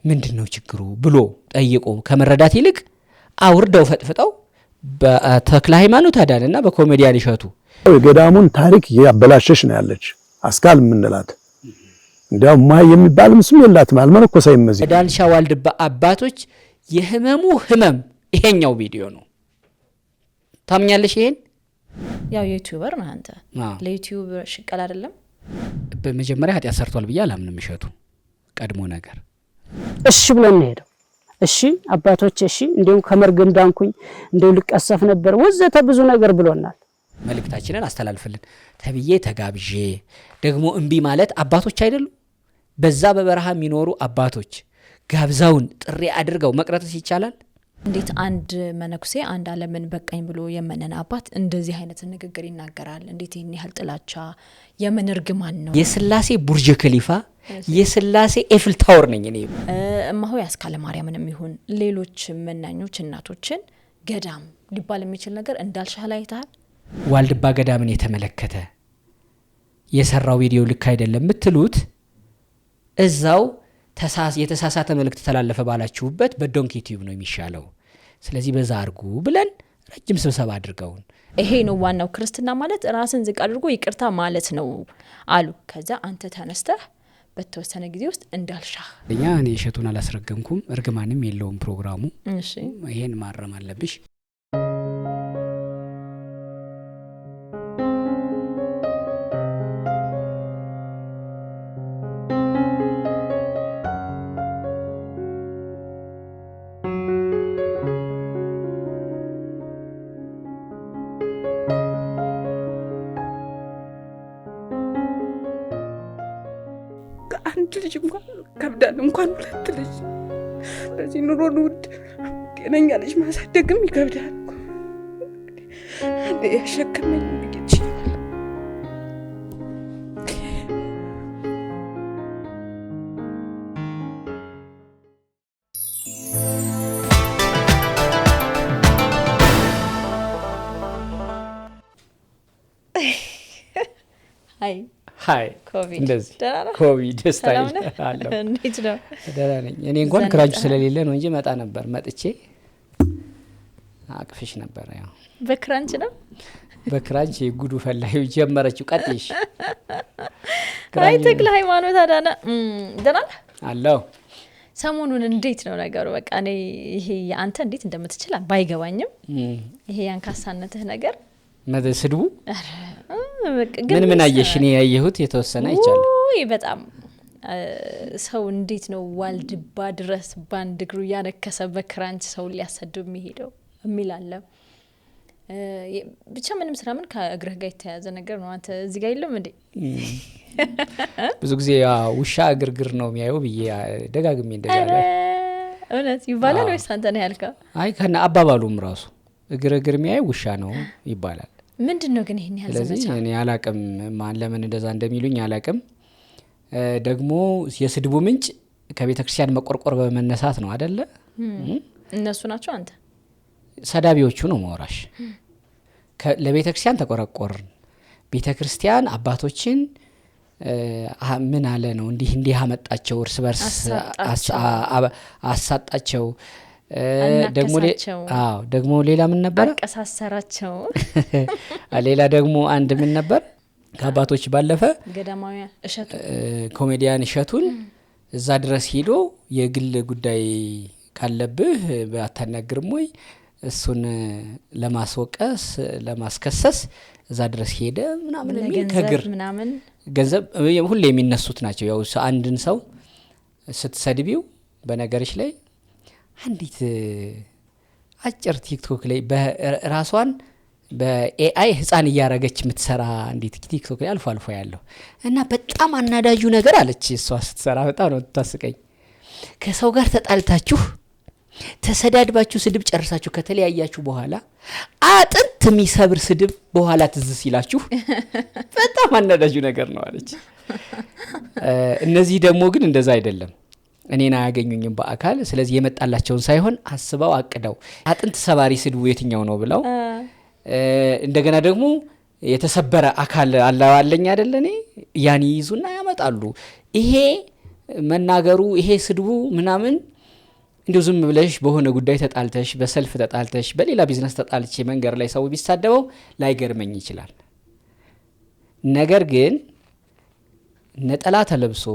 ምንድነው ችግሩ ብሎ ጠይቆ ከመረዳት ይልቅ አውርደው ፈጥፍጠው በተክለ ሃይማኖት አዳነና በኮሜዲያን እሸቱ የገዳሙን ታሪክ ያበላሸሽ ነው ያለች አስካል ምንላት እንዲያው ማይ የሚባል ምስም የላትም አልመነኮሰ ይመዚ ዳልሻ ዋልድባ አባቶች የህመሙ ህመም ይሄኛው ቪዲዮ ነው። ታምኛለሽ? ይሄን ያው ዩቲዩበር ነው አንተ ለዩቲዩብ ሽቀል አይደለም። በመጀመሪያ ኃጢአት ሰርቷል ብዬ አላምንም። እሸቱ ቀድሞ ነገር እሺ ብለን ሄደው እሺ አባቶች እሺ እንደው ከመርገም ዳንኩኝ እንደው ልቀሰፍ ነበር ወዘተ ብዙ ነገር ብሎናል። መልእክታችንን አስተላልፈልን ተብዬ ተጋብዤ ደግሞ እንቢ ማለት አባቶች አይደሉ? በዛ በበረሃ የሚኖሩ አባቶች ጋብዛውን ጥሪ አድርገው መቅረትስ ይቻላል? እንዴት አንድ መነኩሴ አንድ ዓለምን በቃኝ ብሎ የመነን አባት እንደዚህ አይነት ንግግር ይናገራል? እንዴት ይሄን ያህል ጥላቻ የምን እርግማን ነው? የስላሴ ቡርጅ ከሊፋ የስላሴ ኤፍል ታወር ነኝ እኔ። እማሆ ያስካለ ማርያምንም ይሁን ሌሎች መናኞች እናቶችን ገዳም ሊባል የሚችል ነገር እንዳልሻለ አይተሃል? ዋልድባ ገዳምን የተመለከተ የሰራው ቪዲዮ ልክ አይደለም ምትሉት እዛው የተሳሳተ መልእክት ተላለፈ ባላችሁበት በዶንኪ ቲዩብ ነው የሚሻለው። ስለዚህ በዛ አርጉ ብለን ረጅም ስብሰባ አድርገውን ይሄ ነው ዋናው ክርስትና ማለት ራስን ዝቅ አድርጎ ይቅርታ ማለት ነው አሉ። ከዛ አንተ ተነስተህ በተወሰነ ጊዜ ውስጥ እንዳልሻህ እኔ እሸቱን አላስረገምኩም። እርግማንም የለውም ፕሮግራሙ። እሺ ይሄን ማረም አለብሽ። አንድ ልጅ እንኳን ከብዳን እንኳን ሁለት ልጅ በዚህ ኑሮ ውድ ጤነኛ ልጅ ማሳደግም ይከብዳል። እንዴ ያሸከመኝ ልጅ ሃይ እንደዚህ ኮቪድ ስታይል አለ እንዴት ነው? ደህና ነኝ እኔ እንኳን ክራንች ስለሌለ ነው እንጂ መጣ ነበር። መጥቼ አቅፍሽ ነበር። ያው በክራንች ነው በክራንች ጉዱ ፈላዩ ጀመረችው። ቀጥይሽ አይ ተክለ ሃይማኖት አዳነ ደህና ነህ? አለው ሰሞኑን እንዴት ነው ነገሩ? በቃ እኔ ይሄ አንተ እንዴት እንደምትችል ባይገባኝም ይሄ ያንካሳነትህ ነገር መደስድቡ ምን አየሽ? እኔ ያየሁት የተወሰነ አይቻለ። ወይ በጣም ሰው እንዴት ነው ዋልድባ ድረስ ባንድ እግሩ ያነከሰ በክራንች ሰው ሊያሰድብ የሚሄደው የሚላለ ብቻ ምንም ስራ ምን ከእግርህ ጋር የተያዘ ነገር ነው። አንተ እዚህ ጋር የለም እንዴ? ብዙ ጊዜ ውሻ ግርግር ነው የሚያየው ብዬ ደጋግሜ እንደዛለ እውነት ይባላል ወይስ አንተ ነህ ያልከው? አይ ከና አባባሉም ራሱ ግርግር የሚያየው ውሻ ነው ይባላል። ምንድነው ግን ይሄን ያህል ዘመቻ? እኔ አላቅም ማን ለምን እንደዛ እንደሚሉኝ አላቅም። ደግሞ የስድቡ ምንጭ ከቤተ ክርስቲያን መቆርቆር በመነሳት ነው አይደለ? እነሱ ናቸው አንተ ሰዳቢዎቹ ነው ማወራሽ። ለቤተ ክርስቲያን ተቆረቆርን። ቤተ ክርስቲያን አባቶችን ምን አለ ነው እንዲህ አመጣቸው፣ እርስ በርስ አሳጣቸው። ደግሞ ሌላ ምን ነበር? አቀሳሰራቸው። ሌላ ደግሞ አንድ ምን ነበር? ከአባቶች ባለፈ ገዳማውያን እሸቱ ኮሜዲያን እሸቱን እዛ ድረስ ሄዶ የግል ጉዳይ ካለብህ አታናግርም ወይ እሱን ለማስወቀስ ለማስከሰስ እዛ ድረስ ሄደ ምናምን የሚል ከግር ምናምን ገንዘብ ሁሌ የሚነሱት ናቸው። ያው አንድን ሰው ስትሰድቢው በነገርሽ ላይ አንዲት አጭር ቲክቶክ ላይ በራሷን በኤአይ ህፃን እያረገች የምትሰራ አንዲት ቲክቶክ ላይ አልፎ አልፎ ያለው እና በጣም አናዳጁ ነገር አለች። እሷ ስትሰራ በጣም ነው ታስቀኝ። ከሰው ጋር ተጣልታችሁ ተሰዳድባችሁ ስድብ ጨርሳችሁ ከተለያያችሁ በኋላ አጥንት የሚሰብር ስድብ በኋላ ትዝ ሲላችሁ በጣም አናዳጁ ነገር ነው አለች። እነዚህ ደግሞ ግን እንደዛ አይደለም። እኔና ያገኙኝም በአካል ስለዚህ የመጣላቸውን ሳይሆን አስበው አቅደው አጥንት ሰባሪ ስድቡ የትኛው ነው ብለው እንደገና ደግሞ የተሰበረ አካል አለኝ አይደል እኔ ያን ይዙና ያመጣሉ። ይሄ መናገሩ ይሄ ስድቡ ምናምን እንደው ዝም ብለሽ በሆነ ጉዳይ ተጣልተሽ በሰልፍ ተጣልተሽ በሌላ ቢዝነስ ተጣልቼ መንገር ላይ ሰው ቢሳደበው ላይገርመኝ ይችላል። ነገር ግን ነጠላ ተለብሶ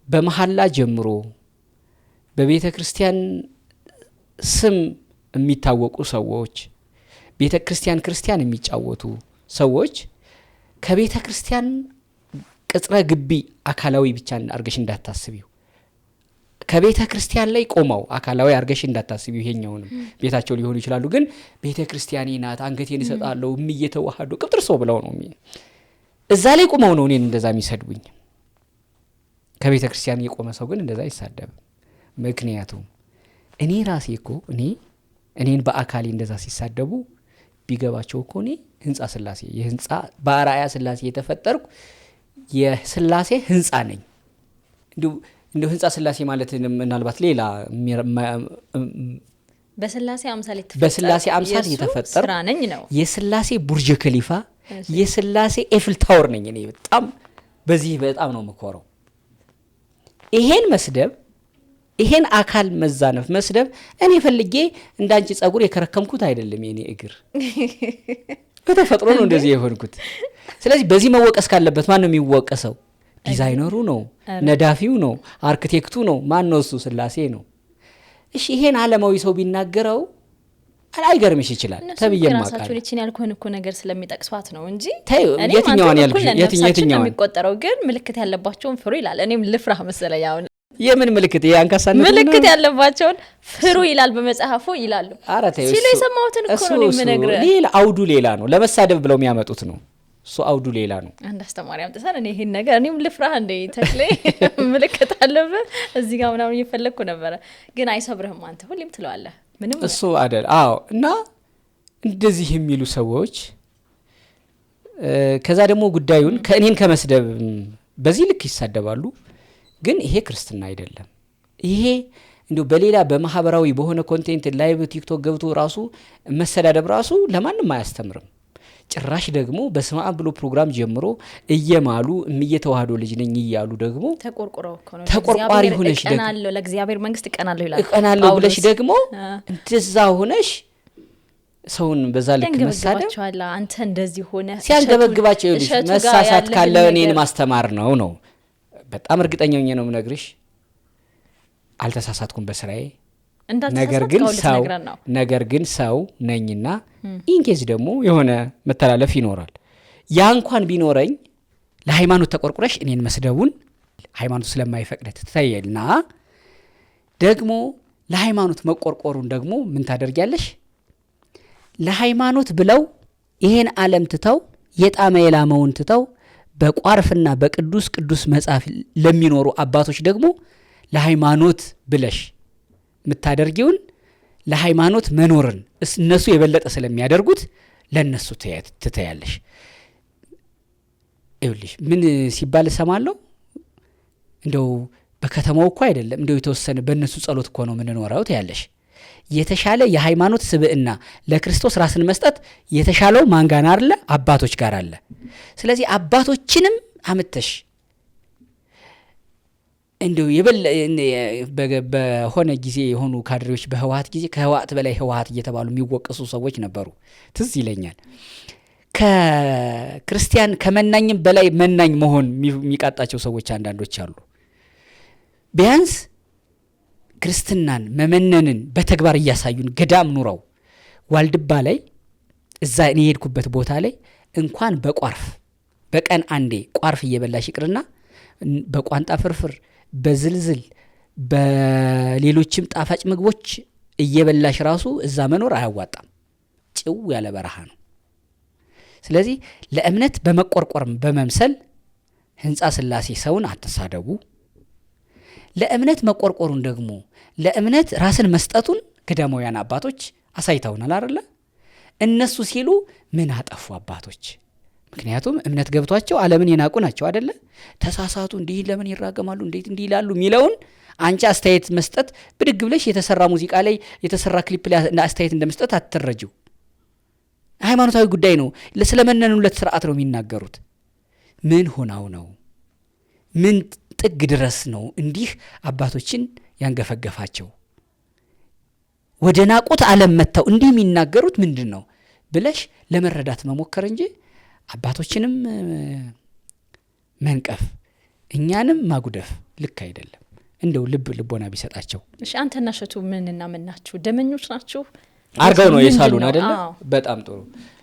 በመሐላ ጀምሮ በቤተ ክርስቲያን ስም የሚታወቁ ሰዎች ቤተ ክርስቲያን የሚጫወቱ ሰዎች ከቤተ ክርስቲያን ቅጥረ ግቢ አካላዊ ብቻ አርገሽ እንዳታስቢው ከቤተ ክርስቲያን ላይ ቆመው አካላዊ አርገሽ እንዳታስቢው ይሄኛውንም ቤታቸው ሊሆኑ ይችላሉ ግን ቤተ ክርስቲያኔ ናት አንገቴን ይሰጣለው እየተዋሃዱ ቅጥር ሰው ብለው ነው እዛ ላይ ቆመው ነው እኔን እንደዛ የሚሰድቡኝ ከቤተ ክርስቲያን የቆመ ሰው ግን እንደዛ ይሳደብ ምክንያቱም እኔ ራሴ እኮ እኔን በአካሊ እንደዛ ሲሳደቡ ቢገባቸው እኮ እኔ ህንጻ ስላሴ የህንጻ ባራያ ስላሴ የተፈጠርኩ የስላሴ ህንጻ ነኝ እንዴ ህንጻ ስላሴ ማለት ምናልባት ሌላ በስላሴ አምሳል የተፈጠረ ስራ ነኝ ነው የስላሴ ቡርጅ ከሊፋ የስላሴ ኤፍል ታወር ነኝ እኔ በጣም በዚህ በጣም ነው መኮረው ይሄን መስደብ ይሄን አካል መዛነፍ መስደብ እኔ ፈልጌ እንዳንቺ ጸጉር የከረከምኩት አይደለም የኔ እግር በተፈጥሮ ነው እንደዚህ የሆንኩት ስለዚህ በዚህ መወቀስ ካለበት ማን ነው የሚወቀሰው ዲዛይነሩ ነው ነዳፊው ነው አርኪቴክቱ ነው ማን ነው እሱ ስላሴ ነው እሺ ይሄን ዓለማዊ ሰው ቢናገረው አይገርምሽ ይችላል ተብየም ማቃል ራሳቸው ልጅን ያልኩን እኮ ነገር ስለሚጠቅሷት ነው እንጂ የትኛውን ያልኩሽ የትኛውን የሚቆጠረው ግን ምልክት ያለባቸውን ፍሩ ይላል እኔም ልፍራ መሰለኝ አሁን የምን ምልክት ያንካሳነት ምልክት ያለባቸውን ፍሩ ይላል በመጽሐፉ ይላሉ ሲሉ የሰማሁትን እኮ ነው የምነግርህ ሌላ አውዱ ሌላ ነው ለመሳደብ ብለው የሚያመጡት ነው እሱ አውዱ ሌላ ነው አንድ አስተማሪ አምጥተን እኔ ይሄን ነገር እኔም ልፍራህ እንደ ተክሌ ምልክት አለበት እዚህ ጋር ምናምን እየፈለኩ ነበር ግን አይሰብርህም አንተ ሁሌም ትለዋለህ ምንም እሱ አይደል አዎ እና እንደዚህ የሚሉ ሰዎች ከዛ ደግሞ ጉዳዩን ከእኔን ከመስደብ በዚህ ልክ ይሳደባሉ ግን ይሄ ክርስትና አይደለም ይሄ እንደው በሌላ በማህበራዊ በሆነ ኮንቴንት ላይቭ ቲክቶክ ገብቶ ራሱ መሰዳደብ ራሱ ለማንም አያስተምርም ጭራሽ ደግሞ በስመ አብ ብሎ ፕሮግራም ጀምሮ እየማሉ እየተዋህዶ ልጅ ነኝ ይያሉ ደግሞ ተቆርቆረው ነው ተቆርቋሪ ሆነሽ ቀናለው ለእግዚአብሔር መንግስት ቀናለው ይላል ቀናለው ብለሽ ደግሞ እንደዛ ሆነሽ ሰውን በዛ ልክ መሳደብ አንተ እንደዚህ ሆነ ሲያንገበግባቸው ይልሽ መሳሳት ካለ እኔን ማስተማር ነው በጣም እርግጠኛ ነኝ ነው ምነግርሽ አልተሳሳትኩም በስራዬ ነገር ግን ሰው ነኝና ኢንኬዝ ደግሞ የሆነ መተላለፍ ይኖራል ያ እንኳን ቢኖረኝ ለሃይማኖት ተቆርቁረሽ እኔን መስደቡን ሃይማኖት ስለማይፈቅድ ትታየልና ደግሞ ለሃይማኖት መቆርቆሩን ደግሞ ምን ታደርጊያለሽ ለሃይማኖት ብለው ይሄን ዓለም ትተው የጣመ የላመውን ትተው በቋርፍና በቅዱስ መጽሐፍ ለሚኖሩ አባቶች ደግሞ ለሃይማኖት ብለሽ ምታደርጊውን ለሃይማኖት መኖርን እነሱ የበለጠ ስለሚያደርጉት ለነሱ ትተያለሽ ይኸውልሽ ምን ሲባል ሰማለው እንደው በከተማው እኮ አይደለም እንደው የተወሰነ በእነሱ ጸሎት እኮ ነው ምንኖረው ትያለሽ የተሻለ የሃይማኖት ስብዕና ለክርስቶስ ራስን መስጠት የተሻለው ማን ጋር አለ አባቶች ጋር አለ ስለዚህ አባቶችንም አመተሽ እንደው በሆነ ጊዜ የሆኑ ካድሬዎች በህዋት ጊዜ ከህዋት በላይ ህዋት እየተባሉ የሚወቀሱ ሰዎች ነበሩ ትዝ ይለኛል ከክርስቲያን ከመናኝም በላይ መናኝ መሆን የሚቃጣቸው ሰዎች አንዳንዶች አሉ ቢያንስ ክርስትናን መመነንን በተግባር እያሳዩን ገዳም ኑረው ዋልድባ ላይ እዛ እኔ ሄድኩበት ቦታ ላይ እንኳን በቋርፍ በቀን አንዴ ቋርፍ እየበላሽ ይቅርና በቋንጣ ፍርፍር በዝልዝል በሌሎችም ጣፋጭ ምግቦች እየበላሽ ራሱ እዛ መኖር አያዋጣም ጭው ያለ በረሃ ነው ስለዚህ ለእምነት በመቆርቆርም በመምሰል ህንጻ ስላሴ ሰውን አትሳደቡ ለእምነት መቆርቆሩን ደግሞ ለእምነት ራስን መስጠቱን ገዳማውያን አባቶች አሳይተውናል አይደል እነሱ ሲሉ ምን አጠፉ አባቶች ምክንያቱም እምነት ገብቷቸው ዓለምን የናቁ ናቸው አይደል ተሳሳቱ እንዲህ ለምን ይራገማሉ እንዴት እንዲህ ይላሉ ሚለውን አንቺ አስተያየት መስጠት ብድግ ብለሽ የተሰራ ሙዚቃ ላይ የተሰራ ክሊፕ ላይ አስተያየት እንደመስጠት አትረጂው ሃይማኖታዊ ጉዳይ ነው ስለመነኑለት ስርዓት ነው የሚናገሩት ምን ሆናው ነው ጥግ ድረስ ነው እንዲህ አባቶችን ያንገፈገፋቸው? ወደ ናቁት ዓለም መጥተው እንዲህ የሚናገሩት ምንድን ነው ብለሽ ለመረዳት መሞከር እንጂ አባቶችንም መንቀፍ እኛንም ማጉደፍ ልክ አይደለም። እንደው ልቦና ቢሰጣቸው። እሺ አንተና እሸቱ ምንና ምን ናችሁ? ደመኞች ናችሁ? አርገው ነው የሳሉን አይደለ? በጣም ጥሩ።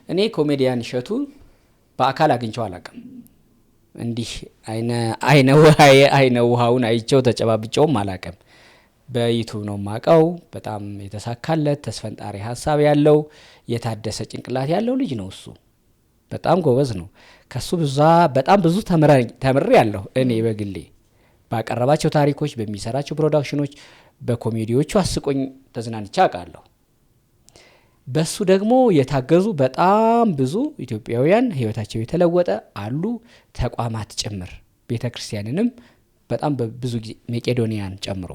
እኔ ኮሜዲያን እሸቱ በአካል አግኝቼው አላውቅም። እንዲህ አይነ ውሃውን አይቼው ተጨባብጨውም አላውቅም። በዩቲዩብ ነው ማቀው። በጣም የተሳካለት ተስፈንጣሪ ሀሳብ ያለው የታደሰ ጭንቅላት ያለው ልጅ ነው እሱ። በጣም ጎበዝ ነው። ከሱ በጣም ብዙ ተምሬ ያለሁ እኔ በግሌ ባቀረባቸው ታሪኮች፣ በሚሰራቸው ፕሮዳክሽኖች፣ በኮሜዲዎቹ አስቆኝ ተዝናንቻ አውቃለሁ። በሱ ደግሞ የታገዙ በጣም ብዙ ኢትዮጵያውያን ህይወታቸው የተለወጠ አሉ፣ ተቋማት ጭምር ቤተክርስቲያንንም በጣም በብዙ ጊዜ መቄዶኒያን ጨምሮ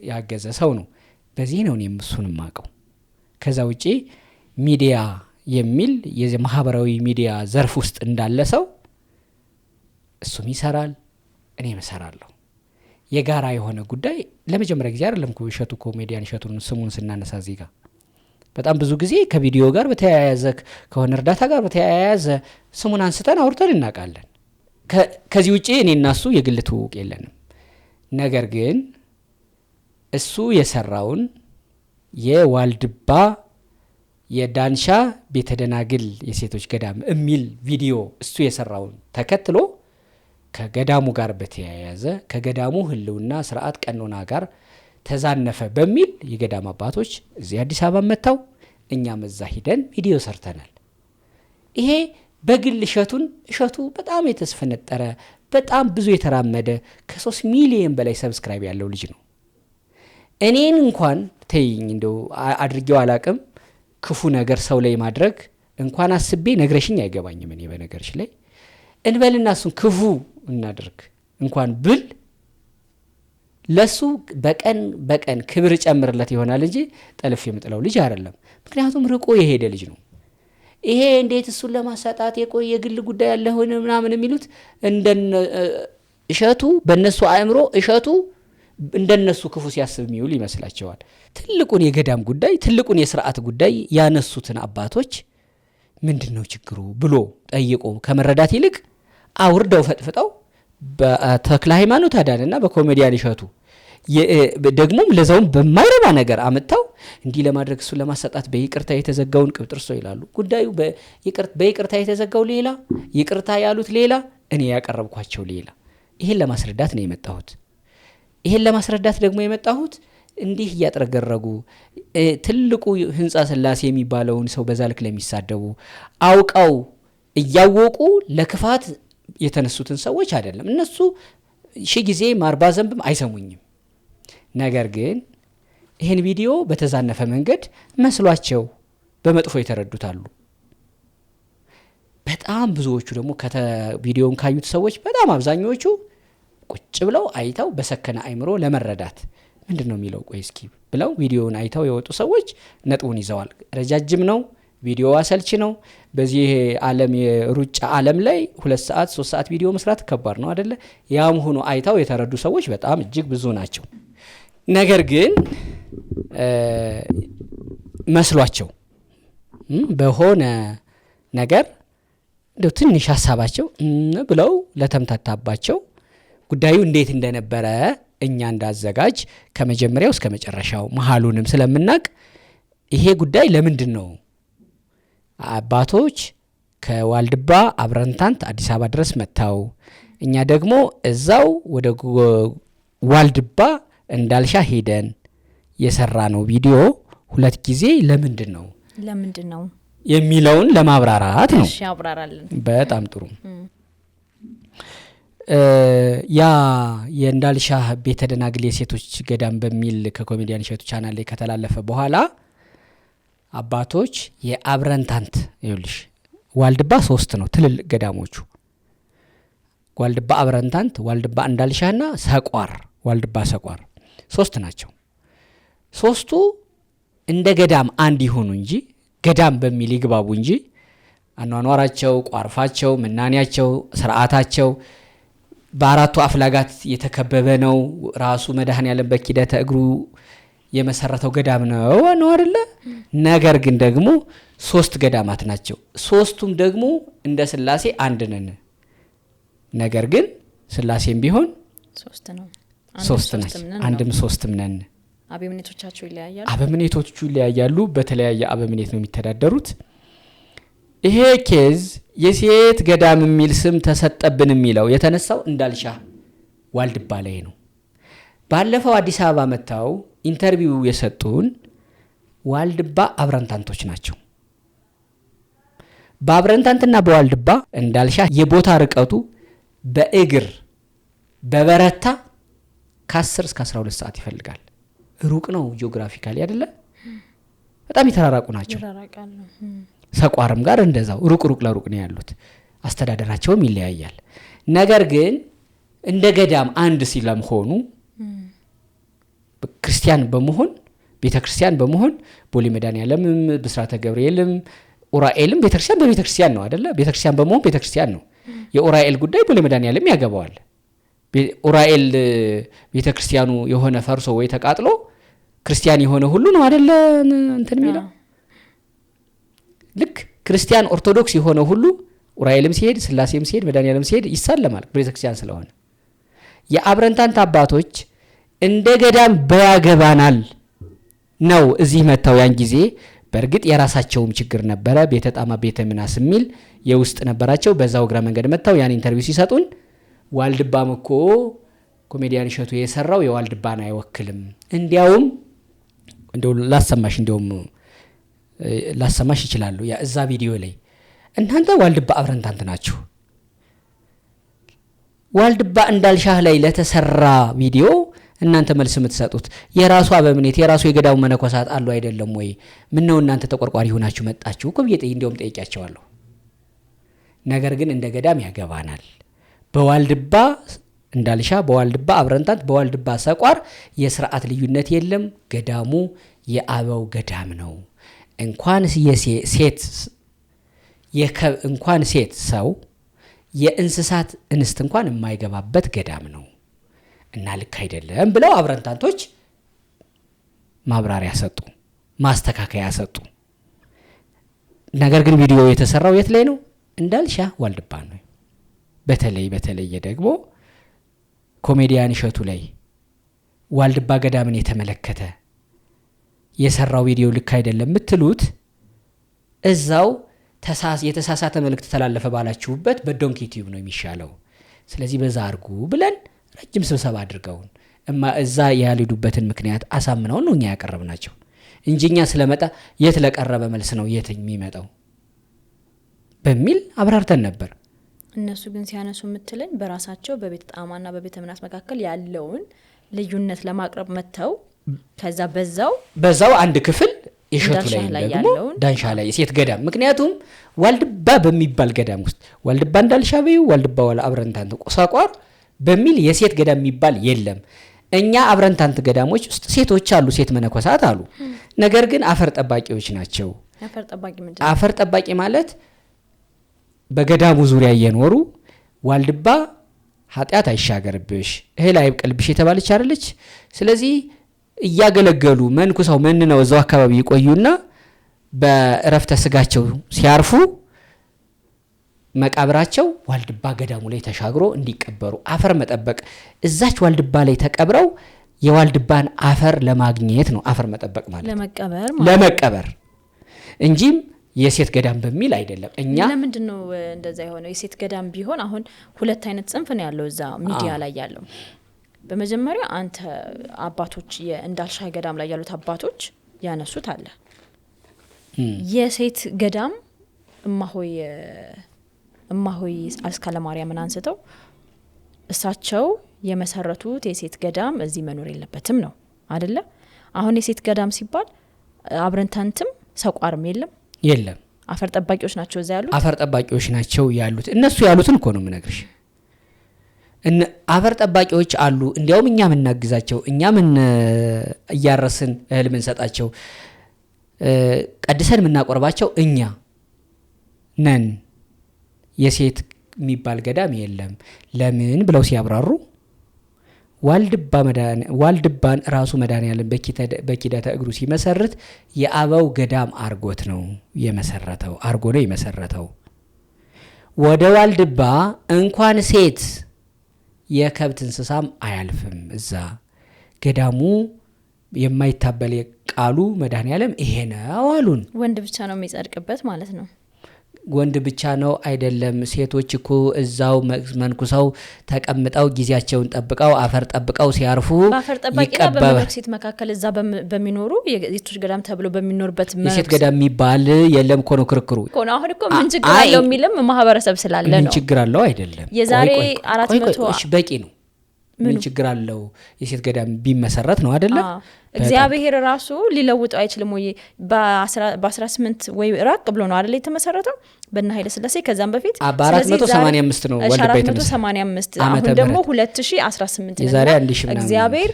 ያገዘ ሰው ነው። በዚህ ነው እኔም እሱን ማቀው። ከዛ ውጪ ሚዲያ የሚል የማህበራዊ ሚዲያ ዘርፍ ውስጥ እንዳለ ሰው እሱም ይሰራል፣ እኔም እሰራለሁ። የጋራ የሆነ ጉዳይ ለመጀመሪያ ጊዜ አይደለም እሸቱ ኮሜዲያን እሸቱን ስሙን ስናነሳ እዚህ ጋር በጣም ብዙ ጊዜ ከቪዲዮ ጋር በተያያዘ ከሆነ እርዳታ ጋር በተያያዘ ስሙን አንስተን አውርተን እናውቃለን። ከዚህ ውጪ እኔና እሱ የግል ትውውቅ የለንም። ነገር ግን እሱ የሰራውን የዋልድባ የዳንሻ ቤተ ደናግል የሴቶች ገዳም የሚል ቪዲዮ እሱ የሰራውን ተከትሎ ከገዳሙ ጋር በተያያዘ ከገዳሙ ህልውና ስርዓት ቀኖና ጋር ተዛነፈ በሚል የገዳም አባቶች እዚህ አዲስ አበባ መጥተው እኛም እዛ ሂደን ቪዲዮ ሰርተናል። ይሄ በግል እሸቱ በጣም የተስፈነጠረ በጣም ብዙ የተራመደ ከ3 ሚሊዮን በላይ ሰብስክራይብ ያለው ልጅ ነው። እኔን እንኳን ተይኝ እንደው አድርጌው አላቅም። ክፉ ነገር ሰው ላይ ማድረግ እንኳን አስቤ ነግረሽኝ አይገባኝም። እኔ በነገርሽ ላይ እንበልና እሱን ክፉ እናድርግ እንኳን ብል ለሱ በቀን ክብር ጨምርለት ይሆናል እንጂ ጠልፍ የምጥለው ልጅ አይደለም። ምክንያቱም ርቆ የሄደ ልጅ ነው። ይሄ እንዴት እሱን ለማሳጣት የቆየ ግል ጉዳይ ያለ ሆነ ምናምን የሚሉት እሸቱ በእነሱ አእምሮ እሸቱ እንደነሱ ክፉ ሲያስብ የሚውል ይመስላቸዋል። ትልቁን የገዳም ጉዳይ ትልቁን የስርዓት ጉዳይ ያነሱትን አባቶች ምንድነው ችግሩ ብሎ ጠይቆ ከመረዳት ይልቅ አውርደው ፈጥፍጠው በተክለ ሃይማኖት አዳንና በኮሜዲያን እሸቱ ደግሞም ለዛውም በማይረባ ነገር አመጣው እንዲህ ለማድረግ እሱን ለማሳጣት በይቅርታ የተዘጋውን ቅብጥርሶ ይላሉ። ጉዳዩ በይቅርታ የተዘጋው ሌላ፣ ይቅርታ ያሉት ሌላ፣ እኔ ያቀረብኳቸው ሌላ። ይሄን ለማስረዳት ነው የመጣሁት። ይሄን ለማስረዳት ደግሞ የመጣሁት እንዲህ እያጥረገረጉ ትልቁ ህንጻ ስላሴ የሚባለውን ሰው በዛ ልክ ለሚሳደቡ አውቀው እያወቁ ለክፋት የተነሱትን ሰዎች አይደለም። እነሱ ሺህ ጊዜ ማርባ ዘንብም አይሰሙኝም። ነገር ግን ይህን ቪዲዮ በተዛነፈ መንገድ መስሏቸው በመጥፎ የተረዱታሉ። በጣም ብዙዎቹ ደግሞ ቪዲዮውን ካዩት ሰዎች በጣም አብዛኞቹ ቁጭ ብለው አይተው በሰከነ አይምሮ ለመረዳት ምንድነው የሚለው ቆይ እስኪ ብለው ቪዲዮውን አይተው የወጡ ሰዎች ነጥቡን ይዘዋል። ረጃጅም ነው ቪዲዮ፣ አሰልች ነው። በዚህ ዓለም የሩጫ ዓለም ላይ 2 ሰዓት 3 ሰዓት ቪዲዮ መስራት ከባድ ነው አይደለ? ያም ሆኖ አይተው የተረዱ ሰዎች በጣም እጅግ ብዙ ናቸው። ነገር ግን መስሏቸው በሆነ ነገር እንደው ትንሽ ሀሳባቸው ብለው ለተምታታባቸው ጉዳዩ እንዴት እንደነበረ እኛ እንዳዘጋጅ ከመጀመሪያው እስከ መጨረሻው መሃሉንም ስለምናቅ ይሄ ጉዳይ ለምንድን ነው አባቶች ከዋልድባ አብረንታንት አዲስ አበባ ድረስ መጥተው እኛ ደግሞ እዛው ወደ ዋልድባ እንዳልሻ ሄደን የሰራ ነው ቪዲዮ 2 ጊዜ ለምንድን ነው የሚለውን ለማብራራት ነው። እሺ አብራራለን። በጣም ጥሩ። ያ የእንዳልሻ ቤተ ደናግል የሴቶች ገዳም በሚል ከኮሜዲያን እሸቱ ቻናል ላይ ከተላለፈ በኋላ አባቶች የአብረንታንት ይኸውልሽ ዋልድባ 3 ነው ትልልቅ ገዳሞቹ፣ ዋልድባ አብረንታንት፣ ዋልድባ እንዳልሻና ሰቋር፣ ዋልድባ ሰቋር 3 ናቸው። 3ቱ እንደ ገዳም አንድ ይሆኑ እንጂ ገዳም በሚል ይግባቡ እንጂ አኗኗራቸው፣ ቋርፋቸው፣ ምናኔያቸው፣ ስርዓታቸው በአራቱ አፍላጋት የተከበበ ነው። ራሱ መድኃኔዓለም በኪደተ እግሩ የመሰረተው ገዳም ነው አይደለ? ነገር ግን ደግሞ 3 ገዳማት ናቸው። 3ቱም ደግሞ እንደ ሥላሴ አንድ ነን። ነገር ግን ሥላሴም ቢሆን 3 ነው። 3 ነን፣ አንድም 3ም ነን። አበምኔቶቻቸው ይለያያሉ። አበምኔቶቹ ይለያያሉ። በተለያየ አበምኔት ነው የሚተዳደሩት። ይሄ ኬዝ የሴት ገዳም የሚል ስም ተሰጠብን የሚለው የተነሳው እንዳልሻህ ዋልድባ ላይ ነው። ባለፈው አዲስ አበባ መጥተው ኢንተርቪው የሰጡን ዋልድባ አብረንታንቶች ናቸው። በአብረንታንትና በዋልድባ እንዳልሻህ የቦታ ርቀቱ በእግር በበረታ ከ10 እስከ 12 ሰዓት ይፈልጋል። ሩቅ ነው ጂኦግራፊካሊ አይደለ? በጣም የተራራቁ ናቸው። ሰቋርም ጋር እንደዛው ሩቅ ለሩቅ ነው ያሉት። አስተዳደራቸውም ይለያያል። ነገር ግን እንደ ገዳም አንድ ሲለምሆኑ ክርስቲያን በመሆን ቤተክርስቲያን በመሆን ቦሌ መድኃኔዓለምም ብስራተ ገብርኤልም ኡራኤልም ቤተክርስቲያን በቤተክርስቲያን ነው አይደለ? ቤተክርስቲያን በመሆን ቤተክርስቲያን ነው። የኡራኤል ጉዳይ ቦሌ መድኃኔዓለም ያገባዋል። ኡራኤል ቤተክርስቲያኑ የሆነ ፈርሶ ወይ ተቃጥሎ ክርስቲያን የሆነ ሁሉ ነው አይደለ እንትን የሚለው። ልክ ክርስቲያን ኦርቶዶክስ የሆነ ሁሉ ኡራኤልም ሲሄድ ሥላሴም ሲሄድ መድኃኔዓለም ሲሄድ ይሳለማል ቤተክርስቲያን ስለሆነ። የአብረንታንት አባቶች እንደ ገዳም በያገባናል ነው እዚህ መተው። ያን ጊዜ በእርግጥ የራሳቸውም ችግር ነበረ። ቤተ ጣማ ቤተ ምናስ የሚል የውስጥ ነበራቸው። በዛው እግረ መንገድ መተው ያን ኢንተርቪው ሲሰጡን ዋልድባም እኮ ኮሜዲያን እሸቱ የሰራው የዋልድባን አይወክልም፣ እንዲያውም እንደው ላሰማሽ ይችላሉ። ያ እዛ ቪዲዮ ላይ እናንተ ዋልድባ አብረንታንት ናችሁ። ዋልድባ እንዳልሻህ ላይ ለተሰራ ቪዲዮ እናንተ መልስ የምትሰጡት የራሱ አበምኔት የራሱ የገዳሙ መነኮሳት አሉ አይደለም ወይ? ምን ነው እናንተ ተቆርቋሪ ሆናችሁ መጣችሁ እኮ ብዬ እንዲያውም ጠይቂያቸዋለሁ። ነገር ግን እንደ ገዳም ያገባናል። በዋልድባ እንዳልሻህ፣ በዋልድባ አብረንታንት፣ በዋልድባ ሰቋር የስርዓት ልዩነት የለም። ገዳሙ የአበው ገዳም ነው። እንኳን ሴት ሰው የእንስሳት እንስት እንኳን የማይገባበት ገዳም ነው እና ልክ አይደለም ብለው አብረንታንቶች ማብራሪያ ሰጡ፣ ማስተካከያ ሰጡ። ነገር ግን ቪዲዮ የተሰራው የት ላይ ነው? እንዳልሻህ ዋልድባ ነው። በተለየ ደግሞ ኮሜዲያን እሸቱ ላይ ዋልድባ ገዳምን የተመለከተ የሰራው ቪዲዮ ልክ አይደለም የምትሉት እዛው የተሳሳተ መልእክት ተላለፈ ባላችሁበት በዶንኪ ቲዩብ ነው የሚሻለው። ስለዚህ በዛ አርጉ ብለን ረጅም ስብሰባ አድርገውን እዛ ያልሄዱበትን ምክንያት አሳምነውን ነው እኛ ያቀረብናቸው እንጂ እኛ ስለመጣ የት ለቀረበ መልስ ነው የት የሚመጣው በሚል አብራርተን ነበር። እነሱ ግን ሲያነሱ የምትለኝ በራሳቸው በቤተ ጣማና በቤተ ምናስ መካከል ያለውን ልዩነት ለማቅረብ መተው ከዛ በዛው አንድ ክፍል የሸቱ ላይ ደግሞ ዳንሻ ላይ የሴት ገዳም። ምክንያቱም ዋልድባ በሚባል ገዳም ውስጥ ዋልድባ እንዳልሻበዩ ዋልድባ ወላ አብረንታንት ቆሳቋር በሚል የሴት ገዳም የሚባል የለም። እኛ አብረንታንት ገዳሞች ውስጥ ሴቶች አሉ፣ ሴት መነኮሳት አሉ። ነገር ግን አፈር ጠባቂዎች ናቸው። አፈር ጠባቂ ማለት በገዳሙ ዙሪያ እየኖሩ ዋልድባ ኃጢአት አይሻገርብሽ እህል አይብቀልብሽ የተባለች አይደለች። ስለዚህ እያገለገሉ መንኩሰው መንነው እዛው አካባቢ ይቆዩና በእረፍተ ስጋቸው ሲያርፉ መቃብራቸው ዋልድባ ገዳሙ ላይ ተሻግሮ እንዲቀበሩ አፈር መጠበቅ፣ እዛች ዋልድባ ላይ ተቀብረው የዋልድባን አፈር ለማግኘት ነው። አፈር መጠበቅ ማለት ለመቀበር እንጂም የሴት ገዳም በሚል አይደለም። እኛ ለምንድን ነው እንደዛ የሆነው? የሴት ገዳም ቢሆን አሁን ሁለት አይነት ጽንፍ ነው ያለው እዛ ሚዲያ ላይ ያለው። በመጀመሪያ አንተ አባቶች የእንዳልሻህ ገዳም ላይ ያሉት አባቶች ያነሱት አለ የሴት ገዳም እማሆይ አስካለ ማርያምን አንስተው እሳቸው የመሰረቱት የሴት ገዳም እዚህ መኖር የለበትም ነው አይደለ? አሁን የሴት ገዳም ሲባል አብረንታንትም ሰቋርም የለም። አፈር ጠባቂዎች ናቸው እዛ ያሉት። አፈር ጠባቂዎች ናቸው ያሉት። እነሱ ያሉትን እኮ ነው የምነግርሽ። አፈር ጠባቂዎች አሉ። እንዲያውም እኛ ምናግዛቸው፣ እኛ ምን እያረስን እህል ምንሰጣቸው፣ ቀድሰን ምናቆርባቸው እኛ ነን። የሴት የሚባል ገዳም የለም። ለምን ብለው ሲያብራሩ ዋልድባን ራሱ መድኃኔዓለም በኪደተ እግሩ ሲመሰርት የአበው ገዳም አርጎት ነው የመሰረተው፣ አርጎ ነው የመሰረተው። ወደ ዋልድባ እንኳን ሴት የከብት እንስሳም አያልፍም። እዛ ገዳሙ የማይታበል ቃሉ መድኃኔዓለም ይሄ ነው አሉን። ወንድ ብቻ ነው የሚጸድቅበት ማለት ነው። ወንድ ብቻ ነው አይደለም። ሴቶች እኮ እዛው መንኩሰው ተቀምጠው ጊዜያቸውን ጠብቀው አፈር ጠብቀው ሲያርፉ በአፈር ጠባቂና በመነኩሴት መካከል እዛ በሚኖሩ የሴቶች ገዳም ተብሎ በሚኖርበት የሴት ገዳም የሚባል የለም እኮ ነው ክርክሩ። አሁን እኮ ምን ችግር አለው የሚልም ማህበረሰብ ስላለ ነው። ምን ችግር አለው አይደለም። የዛሬ 400 እሺ በቂ ነው። ምን ችግር አለው የሴት ገዳም ቢመሰረት ነው አይደለም። እግዚአብሔር ራሱ ሊለውጠው አይችልም ወይ? በ18 ወይ ራቅ ብሎ ነው አይደል የተመሰረተው በእነ ኃይለ ሥላሴ። ከዛም በፊት በ485 ነው ዋልድባ የተመሰረተው። 485 አሁን ደግሞ 2018 የዛሬ 1000 ምናምን እግዚአብሔር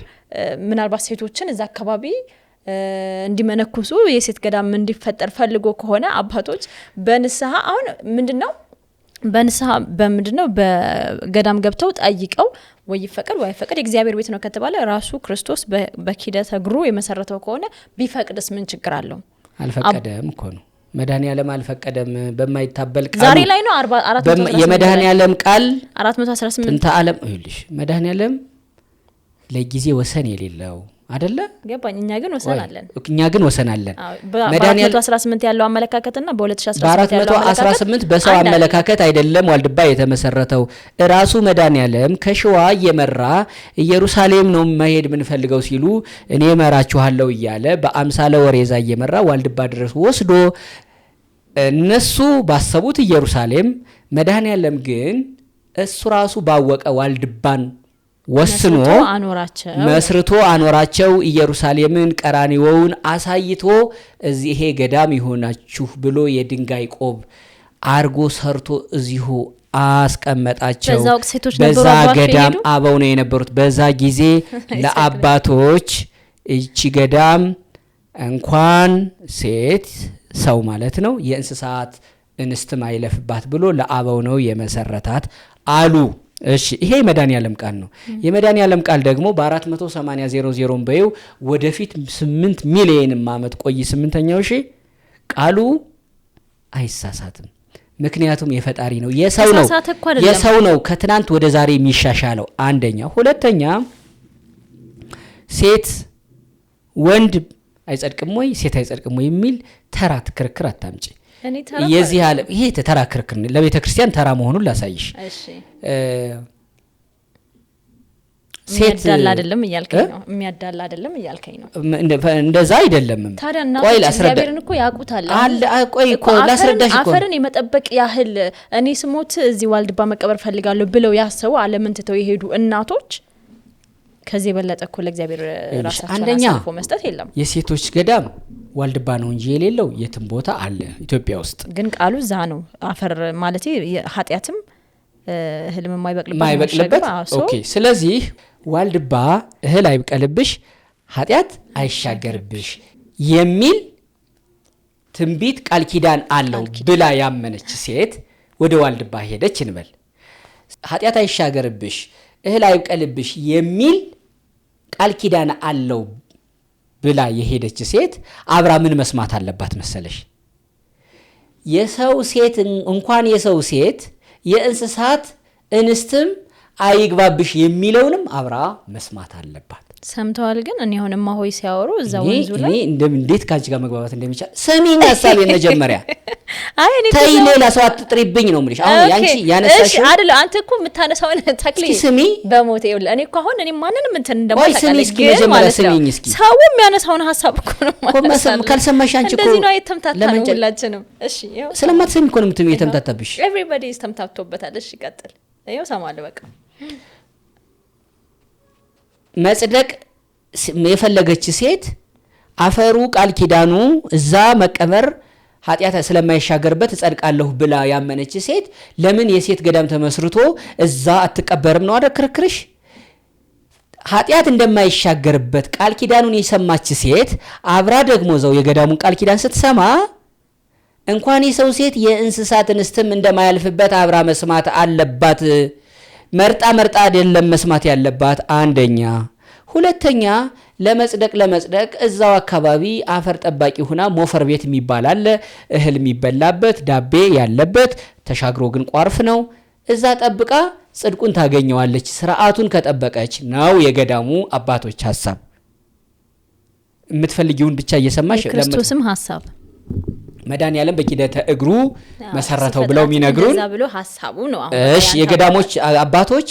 ምናልባት ሴቶችን እዛ አካባቢ እንዲመነኩሱ የሴት ገዳም እንዲፈጠር ፈልጎ ከሆነ አባቶች በንስሐ አሁን ምንድነው በንስሐ በምንድነው በገዳም ገብተው ጠይቀው ወይ ይፈቀድ ወይ አይፈቀድ የእግዚአብሔር ቤት ነው ከተባለ ራሱ ክርስቶስ በኪደተ እግሩ የመሰረተው ከሆነ ቢፈቅድስ ምን ችግር አለው? አልፈቀደም እኮ ነው መድኃኔዓለም አልፈቀደም። በማይታበል ቃል ዛሬ ላይ ነው 418 የመድኃኔዓለም ቃል 418 ጥንተ ዓለም ይልሽ መድኃኔዓለም ለጊዜ ወሰን የሌለው አይደለ? ገባኝ። እኛ ግን ወሰን አለን። እኛ ግን ወሰን አለን። በ418 ያለው አመለካከትና በ2018 ያለው በ418 በሰው አመለካከት አይደለም ዋልድባ የተመሰረተው። ራሱ መድኃኔዓለም ከሸዋ እየመራ ኢየሩሳሌም ነው መሄድ ምን ፈልገው ሲሉ እኔ መራችኋለሁ እያለ በአምሳለ ወሬዛ እየመራ ዋልድባ ድረስ ወስዶ እነሱ ባሰቡት ኢየሩሳሌም፣ መድኃኔዓለም ግን እሱ ራሱ ባወቀ ዋልድባን ወስኖ መስርቶ አኖራቸው። ኢየሩሳሌምን ቀራኒዮውን አሳይቶ እዚህ ይሄ ገዳም ይሆናችሁ ብሎ የድንጋይ ቆብ አርጎ ሰርቶ እዚሁ አስቀመጣቸው። በዛ ገዳም አበው ነው የነበሩት። በዛ ጊዜ ለአባቶች እቺ ገዳም እንኳን ሴት ሰው ማለት ነው የእንስሳት እንስትም አይለፍባት ብሎ ለአበው ነው የመሰረታት አሉ። እሺ ይሄ የመድኃኔዓለም ቃል ነው። የመድኃኔዓለም ቃል ደግሞ በ480 በይው ወደፊት 8 ሚሊዮን ዓመት ቆይ 8ኛው ሺ ቃሉ አይሳሳትም። ምክንያቱም የፈጣሪ ነው፣ የሰው ነው ከትናንት ወደ ዛሬ የሚሻሻለው። አንደኛ። ሁለተኛ ሴት ወንድ አይጸድቅም ወይ ሴት አይጸድቅም ወይ የሚል ተራ ክርክር አታምጪ። የዚህ ዓለም ይሄ ተራ ክርክር ነው። ለቤተ ክርስቲያን ተራ መሆኑን ላሳይሽ። እሺ ሴት ዳላ አይደለም እያልከኝ ነው። የሚያዳላ አይደለም እያልከኝ ነው። እንደዛ አይደለም። ታዲያ እናቶች እግዚአብሔርን እኮ ያውቁታል። ቆይ እኮ ላስረዳሽ እኮ አፈርን የመጠበቅ ያህል እኔ ስሞት እዚህ ዋልድባ መቀበር ፈልጋለሁ ብለው ያሰቡ ዓለምን ትተው የሄዱ እናቶች ከዚህ በለጠ እኮ ለእግዚአብሔር ራሳቸውን አሳልፎ መስጠት የለም። የሴቶች ገዳም ዋልድባ ነው እንጂ የሌለው የትም ቦታ አለ ኢትዮጵያ ውስጥ። ግን ቃሉ ዛ ነው። አፈር ማለት ኃጢያትም እህልም የማይበቅልበት። ኦኬ። ስለዚህ ዋልድባ እህል አይብቀልብሽ ኃጢያት አይሻገርብሽ የሚል ትንቢት ቃል ኪዳን አለው ብላ ያመነች ሴት ወደ ዋልድባ ሄደች እንበል። ኃጢያት አይሻገርብሽ እህል አይብቀልብሽ የሚል ቃል ኪዳን አለው ብላ የሄደች ሴት አብራ ምን መስማት አለባት መሰለሽ? የሰው ሴት እንኳን የሰው ሴት የእንስሳት እንስትም አይግባብሽ የሚለውንም አብራ መስማት አለባት። ሰምተዋል። ግን እኔ አሁን ማሆይ ሲያወሩ እዛ ወንዙ ላይ እንዴት ካንቺ ጋር መግባባት እንደሚቻል ሰሚኝ ሐሳብ የመጀመሪያ ታይ ሌላ ሰው አትጥሪብኝ ነው የምልሽ። አሁን ያንቺ ያነሳሽ እሺ አይደል? አንተ እኮ የምታነሳውን ተክሊ ስሚ በሞቴ ይውል እኔ እኮ አሁን እኔ ማንንም እንትን እንደማታውቃለሽ ግን መጀመሪያ ስሚኝ እስኪ ሰው የሚያነሳውን ሐሳብ እኮ ነው ማለት ካልሰማሽ አንቺ እኮ እንደዚህ ነው የተምታታነው ሁላችንም። እሺ ይኸው ስለማትሰሚ እኮ ነው የተምታታብሽ። everybody is ተምታቶበታል። እሺ ቀጥል። ይኸው ሰማለ በቃ መጽደቅ የፈለገች ሴት አፈሩ ቃል ኪዳኑ እዛ መቀበር ኃጢያት ስለማይሻገርበት እጸድቃለሁ ብላ ያመነች ሴት ለምን የሴት ገዳም ተመስርቶ እዛ አትቀበርም ነው አይደል ክርክርሽ? ኃጢያት እንደማይሻገርበት ቃል ኪዳኑን የሰማች ሴት አብራ ደግሞ ዘው የገዳሙን ቃል ኪዳን ስትሰማ እንኳን የሰው ሴት የእንስሳት እንስትም እንደማያልፍበት አብራ መስማት አለባት። መርጣ አይደለም መስማት ያለባት አንደኛ። ሁለተኛ ለመጽደቅ እዛው አካባቢ አፈር ጠባቂ ሆና ሞፈር ቤት የሚባል አለ፣ እህል የሚበላበት ዳቤ ያለበት፣ ተሻግሮ ግን ቋርፍ ነው። እዛ ጠብቃ ጽድቁን ታገኘዋለች ስርዓቱን ከጠበቀች ነው የገዳሙ አባቶች ሐሳብ። የምትፈልጊውን ብቻ እየሰማሽ ክርስቶስም ሐሳብ መድኃኒዓለም በኪደተ እግሩ መሰረተው ብለው የሚነግሩን እንደዛ ብሎ ሐሳቡ ነው። እሺ የገዳሞች አባቶች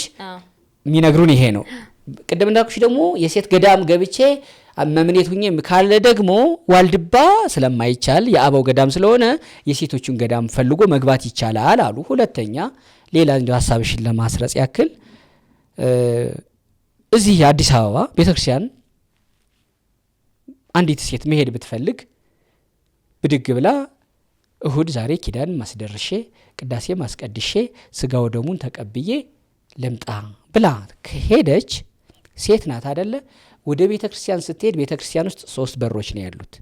የሚነግሩን ይሄ ነው። ቅድም እንዳልኩሽ ደግሞ የሴት ገዳም ገብቼ መምኔት ሁኜ ካለ ደግሞ ዋልድባ ስለማይቻል የአበው ገዳም ስለሆነ የሴቶቹን ገዳም ፈልጎ መግባት ይቻላል አሉ። ሁለተኛ ሌላ እንደው ሐሳብሽን ለማስረጽ ያክል እዚህ አዲስ አበባ ቤተክርስቲያን አንዲት ሴት መሄድ ብትፈልግ ብድግ ብላ እሁድ ዛሬ ኪዳን ማስደርሼ ቅዳሴ ማስቀድሼ ስጋው ደሙን ተቀብዬ ለምጣ ብላ ከሄደች ሴት ናት አይደለ? ወደ ቤተክርስቲያን ስትሄድ ቤተክርስቲያን ውስጥ 3 በሮች ነው ያሉት።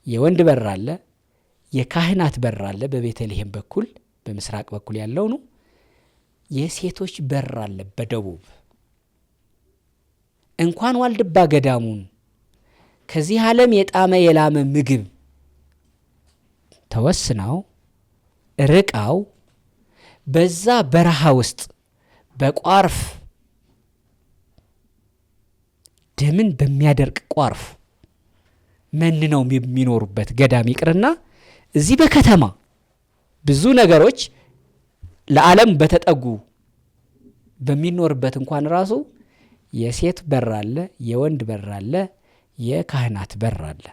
የወንድ በር አለ፣ የካህናት በር አለ በቤተልሔም በኩል በምስራቅ በኩል ያለው ነው። የሴቶች በር አለ በደቡብ። እንኳን ዋልድባ ገዳሙን ከዚህ ዓለም የጣመ የላመ ምግብ ተወስናው ርቃው በዛ በረሃ ውስጥ በቋርፍ ደምን በሚያደርቅ ቋርፍ መንነው የሚኖሩበት ገዳም ይቅርና እዚህ በከተማ ብዙ ነገሮች ለዓለም በተጠጉ በሚኖርበት እንኳን ራሱ የሴት በር አለ፣ የወንድ በር አለ፣ የካህናት በር አለ።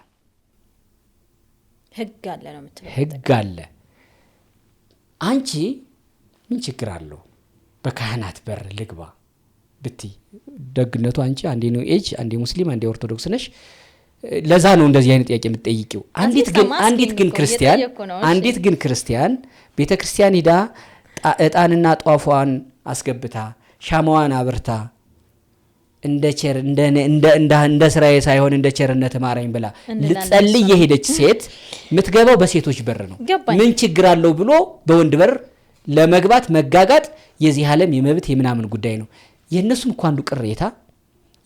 ህግ አለ ነው የምትለው። ህግ አለ። አንቺ ምን ችግር አለው በካህናት በር ልግባ ብትይ? ደግነቱ አንቺ አንዴ ነው ኤጅ አንዴ ሙስሊም አንዴ ኦርቶዶክስ ነሽ። ለዛ ነው እንደዚህ አይነት ጥያቄ የምትጠይቂው። አንዲት ግን ክርስቲያን ቤተክርስቲያን ሂዳ እጣንና ጧፏን አስገብታ ሻማዋን አብርታ እንደ ስራዬ ሳይሆን እንደ ቸርነት ማረኝ ብላ ልጸልይ የሄደች ሴት የምትገባው በሴቶች በር ነው። ምን ችግር አለው ብሎ በወንድ በር ለመግባት መጋጋጥ የዚህ ዓለም የመብት የምናምን ጉዳይ ነው። የእነሱም እኮ አንዱ ቅሬታ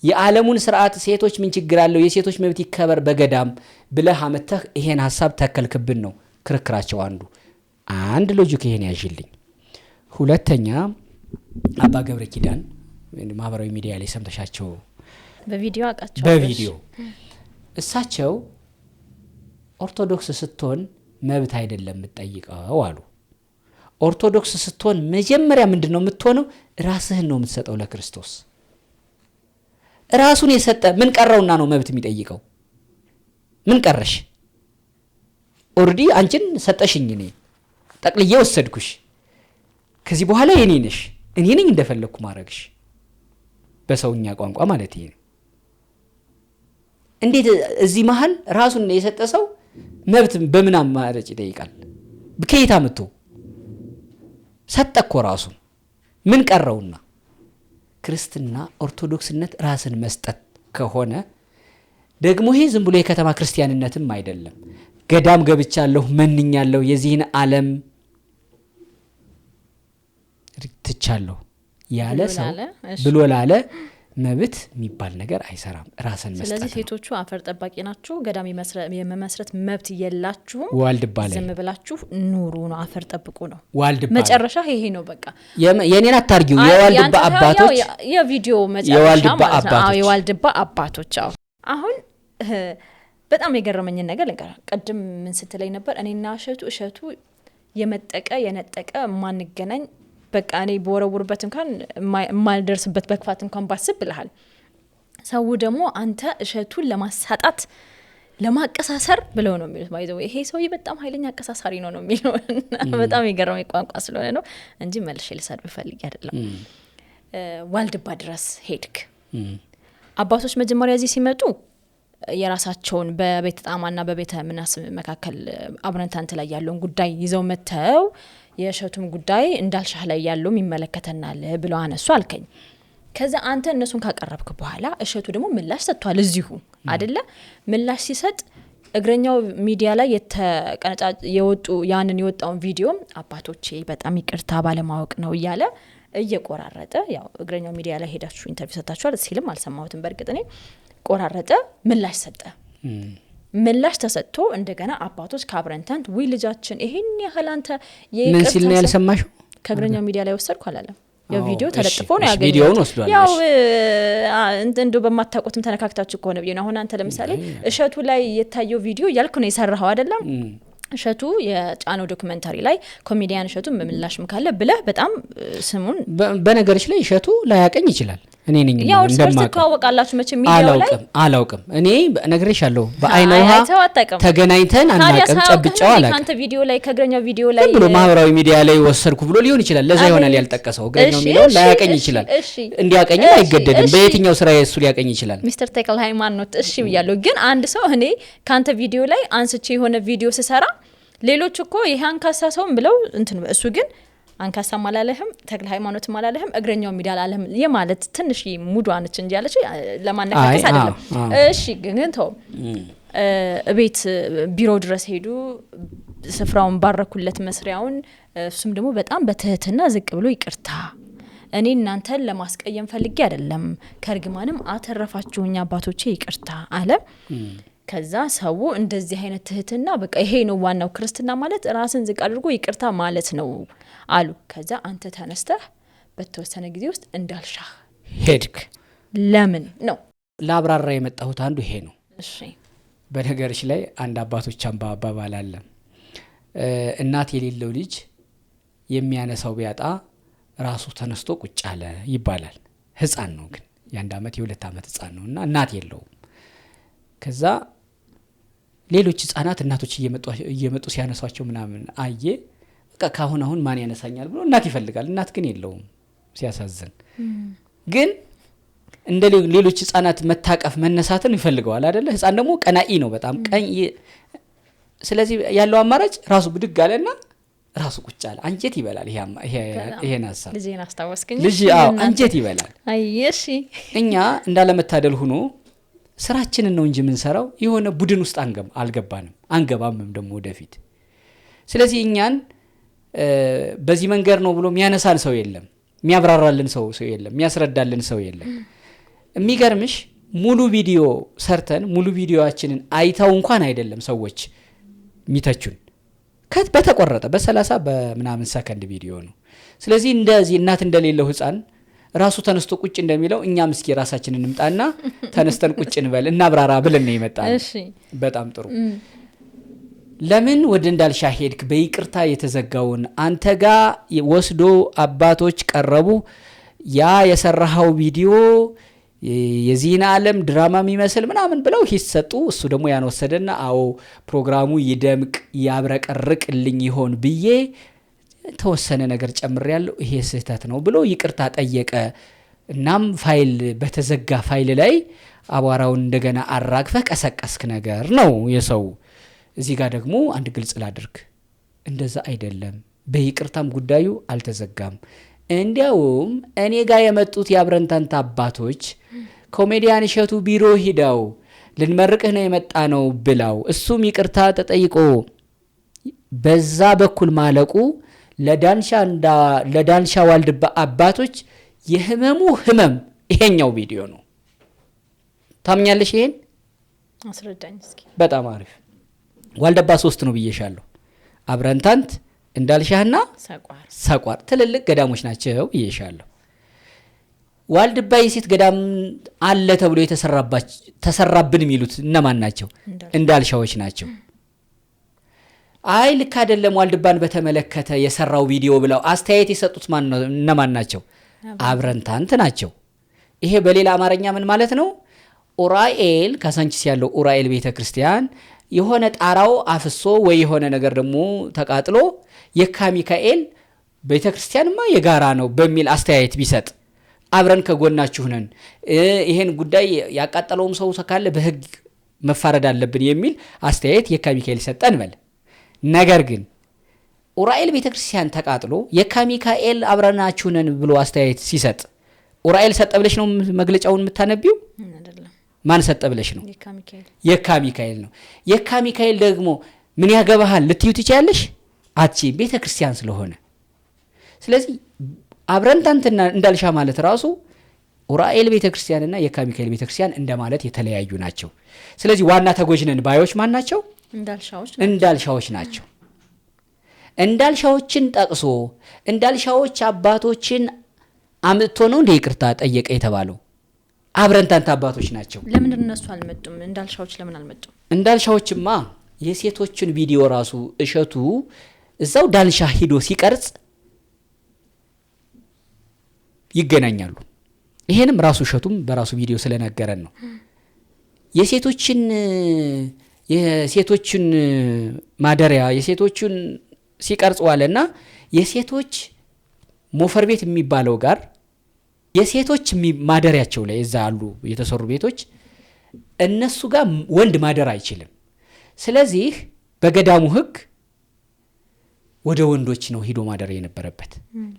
የዓለሙን ስርዓት ሴቶች ምን ችግር አለው የሴቶች መብት ይከበር በገዳም ብለህ አመተህ ይሄን ሐሳብ ተከልክብን ነው ክርክራቸው አንዱ። አንድ ሎጂክ ይሄን ያዥልኝ። ሁለተኛ አባ ገብረ ኪዳን ማህበራዊ ሚዲያ ላይ ሰምተሻቸው በቪዲዮ አቃቸው በቪዲዮ እሳቸው ኦርቶዶክስ ስትሆን መብት አይደለም የምትጠይቀው አሉ። ኦርቶዶክስ ስትሆን መጀመሪያ ምንድነው የምትሆነው? ራስህን ነው የምትሰጠው ለክርስቶስ። ራሱን የሰጠ ምን ቀረውና ነው መብት የሚጠይቀው? ምን ቀረሽ? ኦርዲ አንቺን ሰጠሽኝ፣ እኔ ጠቅልዬ ወሰድኩሽ፣ ከዚህ በኋላ የኔ ነሽ፣ እኔ ነኝ እንደፈለኩ ማድረግሽ፣ በሰውኛ ቋንቋ ማለት ይሄ ነው። እንዴት እዚህ መሃል ራሱን የሰጠ ሰው መብት በምን አማራጭ ይጠይቃል? ከየት አመጡ? ሰጠኮ ራሱን ምን ቀረውና? ክርስትና ኦርቶዶክስነት ራስን መስጠት ከሆነ ደግሞ ይሄ ዝም ብሎ የከተማ ክርስቲያንነትም አይደለም። ገዳም ገብቻለሁ መንኛለሁ የዚህን ዓለም ትቻለሁ ያለ ሰው ብሎ ላለ መብት የሚባል ነገር አይሰራም። ራስን መስጠት። ስለዚህ ሴቶቹ አፈር ጠባቂ ናቸው። ገዳም የመመስረት መብት የላችሁም። ዋልድባ ላይ ዝም ብላችሁ ኑሩ ነው፣ አፈር ጠብቁ ነው። ዋልድባ መጨረሻ ይሄ ነው በቃ። የኔን አታርጊው። የዋልድባ አባቶች የቪዲዮ መጨረሻ ማለት ነው። የዋልድባ አባቶች አሁን በጣም የገረመኝን ነገር ልንገር። ቀድም ምን ስትለኝ ነበር? እኔና እሸቱ የመጠቀ የነጠቀ ማንገናኝ በቃ እኔ በወረውርበት እንኳን ማልደርስበት በክፋት እንኳን ባስብ ብለሃል። ሰው ደግሞ አንተ እሸቱን ለማሳጣት ለማቀሳሰር ብለው ነው የሚሉት። ባይዘው ይሄ ሰውዬ በጣም ኃይለኛ አቀሳሳሪ ነው የሚለው። በጣም የገረመኝ ቋንቋ ስለሆነ ነው እንጂ መልሼ ልሰድብ ፈልጌ አይደለም። ዋልድባ ድረስ ሄድክ። አባቶች መጀመሪያ እዚህ ሲመጡ የራሳቸውን በቤተ ጣማና በቤተ ምናስ መካከል አብረንታንት ላይ ያለውን ጉዳይ ይዘው መተው የእሸቱም ጉዳይ እንዳልሻህ ላይ ያለው ይመለከተናል ብለው አነሱ አልከኝ። ከዛ አንተ እነሱን ካቀረብክ በኋላ እሸቱ ደግሞ ምላሽ ሰጥቷል እዚሁ አይደለ? ምላሽ ሲሰጥ እግረኛው ሚዲያ ላይ የወጣውን ቪዲዮ አባቶቼ በጣም ይቅርታ ባለማወቅ ነው እያለ እየቆራረጠ ያው እግረኛው ሚዲያ ላይ ሄዳችሁ ኢንተርቪው ሰጣችኋል ሲልም አልሰማሁትም በርግጥ እኔ ቆራረጠ ምላሽ ተሰጥቶ እንደገና አባቶች ከአብረንታንት ወይ ልጃችን ይሄን ያህል አንተ ምን ሲል ነው ያልሰማሽው ከእግረኛው ሚዲያ ላይ ወሰድኩ አላለም ያው ቪዲዮ ተለጥፎ ነው ያገኘው ቪዲዮውን ወስዷል ያው እንደው በማታውቁትም ተነካክታችሁ ከሆነ ቢሆን አሁን አንተ ለምሳሌ እሸቱ ላይ የታየው ቪዲዮ ያልኩ ነው የሰራው አይደለም እሸቱ የጫነው ዶክመንታሪ ላይ ኮሜዲያን እሸቱ ምላሽም ካለ ብለህ በጣም ስሙን በነገርሽ ላይ እሸቱ ላያቀኝ ይችላል እኔ ነኝ እንደማቀው ተዋወቃላችሁ መቼ ሚዲያው ላይ አላውቅም እኔ ነግሬሻለሁ በአይነ ውሃ ተገናኝተን አናቀም ጨብጫው አላውቅም አንተ ቪዲዮ ላይ ከእግረኛው ቪዲዮ ላይ ብሎ ማህበራዊ ሚዲያ ላይ ወሰርኩ ብሎ ሊሆን ይችላል ለዛ ይሆናል ያልጠቀሰው እግረኛው ሚዲያው ላያቀኝ ይችላል እንዲያቀኝ አይገደድም በየትኛው ስራ እሱ ሊያቀኝ ይችላል ሚስተር ተክለ ሃይማኖት እሺ ብያለሁ ግን አንድ ሰው እኔ ካንተ ቪዲዮ ላይ አንስቼ የሆነ ቪዲዮ ስሰራ ሌሎች እኮ ይሄ አንካሳ ሰውም ብለው እንትን እሱ ግን አንካሳ ማላለህም ተክለ ሃይማኖት ማላለህም እግረኛው ሚዳላለህም የማለት ትንሽ ሙዱ አንቺ እንጂ ያለች ለማነካከስ አይደለም እሺ ግን ተው እቤት ቢሮ ድረስ ሄዱ ስፍራውን ባረኩለት መስሪያውን እሱም ደግሞ በጣም በትህትና ዝቅ ብሎ ይቅርታ እኔ እናንተን ለማስቀየም ፈልጌ አይደለም ከርግማንም አተረፋችሁኝ አባቶቼ ይቅርታ አለ ከዛ ሰው እንደዚህ አይነት ትህትና በቃ ይሄ ነው ዋናው ክርስትና ማለት ራስን ዝቅ አድርጎ ይቅርታ ማለት ነው አሉ ከዛ አንተ ተነስተህ በተወሰነ ጊዜ ውስጥ እንዳልሻህ ሄድክ ለምን ነው ላብራራ የመጣሁት አንዱ ይሄ ነው እሺ በነገርሽ ላይ አንድ አባቶች አባባል አለ እናት የሌለው ልጅ የሚያነሳው ቢያጣ ራሱ ተነስቶ ቁጭ አለ ይባላል ህፃን ነው ግን የአንድ አመት የሁለት አመት ህፃን ነውና እናት የለውም ከዛ ሌሎች ህፃናት እናቶች እየመጡ ሲያነሷቸው ምናምን አየ በቃ አሁን ማን ያነሳኛል ብሎ እናት ይፈልጋል እናት ግን የለውም ሲያሳዝን ግን እንደ ሌሎች ህፃናት መታቀፍ መነሳትን ይፈልገዋል አይደለ ህፃን ደግሞ ቀናኢ ነው በጣም ቀኝ ስለዚህ ያለው አማራጭ ራሱ ብድግ አለና ራሱ ቁጭ አለ አንጀት ይበላል ይሄን ሐሳብ ልጄን አስተዋወስከኝ ልጅ አንጀት ይበላል አይሽ እኛ እንዳለመታደል ሆኖ ስራችንን ነው እንጂ ምን ሰራው የሆነ ቡድን ውስጥ አልገባንም አንገባምም ደግሞ ወደፊት ስለዚህ እኛን በዚህ መንገር ነው ብሎ የሚያነሳን ሰው የለም የሚያብራራልን ሰው የለም የሚያስረዳልን ሰው የለም የሚገርምሽ ሙሉ ቪዲዮ ሰርተን ሙሉ ቪዲዮአችንን አይታው እንኳን አይደለም ሰዎች ሚተቹን በተቆረጠ በ30 በምናምን ሰከንድ ቪዲዮ ነው ስለዚህ እንደዚህ እናት እንደሌለው ህፃን ራሱ ተነስቶ ቁጭ እንደሚለው እኛም እስኪ ራሳችንን እንምጣና ተነስተን ቁጭ እንበል እናብራራ ብለን ነው የመጣው እሺ በጣም ጥሩ ለምን ወደ እንዳልሻ ሄድክ በይቅርታ የተዘጋውን አንተ ጋር ወስዶ አባቶች ቀረቡ ያ የሰራው ቪዲዮ የዚህን ዓለም ድራማ የሚመስል ምናምን ብለው ሂሰጡ እሱ ደግሞ ያን ወሰደና አዎ ፕሮግራሙ ይደምቅ ያብረቀርቅልኝ ይሆን ብዬ ተወሰነ ነገር ጨምሬያለሁ ይሄ ስህተት ነው ብሎ ይቅርታ ጠየቀ እናም ፋይል በተዘጋ ፋይል ላይ አቧራውን እንደገና አራግፈ ቀሰቀስክ ነገር ነው የሰው እዚህ ጋር ደግሞ አንድ ግልጽ ላድርግ እንደዛ አይደለም በይቅርታም ጉዳዩ አልተዘጋም እንዲያውም እኔ ጋር የመጡት ያብረንታንታ አባቶች ኮሜዲያን እሸቱ ቢሮ ሂደው ልንመርቅህ ነው የመጣ ነው ብላው እሱም ይቅርታ ተጠይቆ በዛ በኩል ማለቁ ለዳንሻ ዋልድባ አባቶች የህመሙ ህመም ይሄኛው ቪዲዮ ነው ታምኛለሽ ይሄን አስረዳኝ እስኪ በጣም አሪፍ ዋልድባ 3 ነው ብዬሻለሁ አብረንታንት እንዳልሻህና ሰቋር ትልልቅ ገዳሞች ናቸው ብዬሻለሁ ዋልድባ የሴት ገዳም አለ ተብሎ ተሰራብን የሚሉት እነማን ናቸው እንዳልሻዎች ናቸው አይ ልክ አይደለም ዋልድባን በተመለከተ የሰራው ቪዲዮ ብለው አስተያየት የሰጡት እነማን ናቸው አብረንታንት ናቸው ይሄ በሌላ አማርኛ ምን ማለት ነው ኡራኤል ካሳንቺስ ያለው ኡራኤል ቤተክርስቲያን የሆነ ጣራው አፍሶ ወይ የሆነ ነገር ደግሞ ተቃጥሎ የካ ሚካኤል ቤተክርስቲያንማ የጋራ ነው በሚል አስተያየት ቢሰጥ አብረን ከጎናችሁ ነን ይሄን ጉዳይ ያቃጠለውም ሰው ካለ በህግ መፋረድ አለብን የሚል አስተያየት የካ ሚካኤል ሰጠን በል ነገር ግን ኡራኤል ቤተክርስቲያን ተቃጥሎ የካ ሚካኤል አብረናችሁ ነን ብሎ አስተያየት ሲሰጥ ኡራኤል ሰጠ ብለሽ ነው መግለጫውን የምታነቢው ማን ሰጠ ብለሽ ነው? የካ ሚካኤል ነው። የካ ሚካኤል ደግሞ ምን ያገባሃል ልትዩ ትችያለሽ? አቺ ቤተክርስቲያን ስለሆነ። ስለዚህ አብረንታንትና እንዳልሻ ማለት ራሱ ኡራኤል ቤተክርስቲያንና የካ ሚካኤል ቤተክርስቲያን እንደማለት የተለያዩ ናቸው። ስለዚህ ዋና ተጎጅነን ባዮች ማን ናቸው? እንዳልሻዎች ናቸው። እንዳልሻዎችን ጠቅሶ እንዳልሻዎች አባቶችን አምጥቶ ነው እንደ ይቅርታ ጠየቀ የተባለው። አብረንታንት አባቶች ናቸው። ለምን እነሱ አልመጡም? እንዳልሻዎች ለምን አልመጡም? እንዳልሻዎችማ የሴቶችን ቪዲዮ ራሱ እሸቱ እዛው ዳልሻ ሂዶ ሲቀርጽ ይገናኛሉ። ይሄንም ራሱ እሸቱም በራሱ ቪዲዮ ስለነገረን ነው። የሴቶችን ማደሪያ የሴቶችን ሲቀርጽ ዋለና የሴቶች ሞፈር ቤት የሚባለው ጋር የሴቶች ማደሪያቸው ላይ እዛ አሉ የተሰሩ ቤቶች እነሱ ጋር ወንድ ማደር አይችልም። ስለዚህ በገዳሙ ሕግ ወደ ወንዶች ነው ሂዶ ማደር የነበረበት።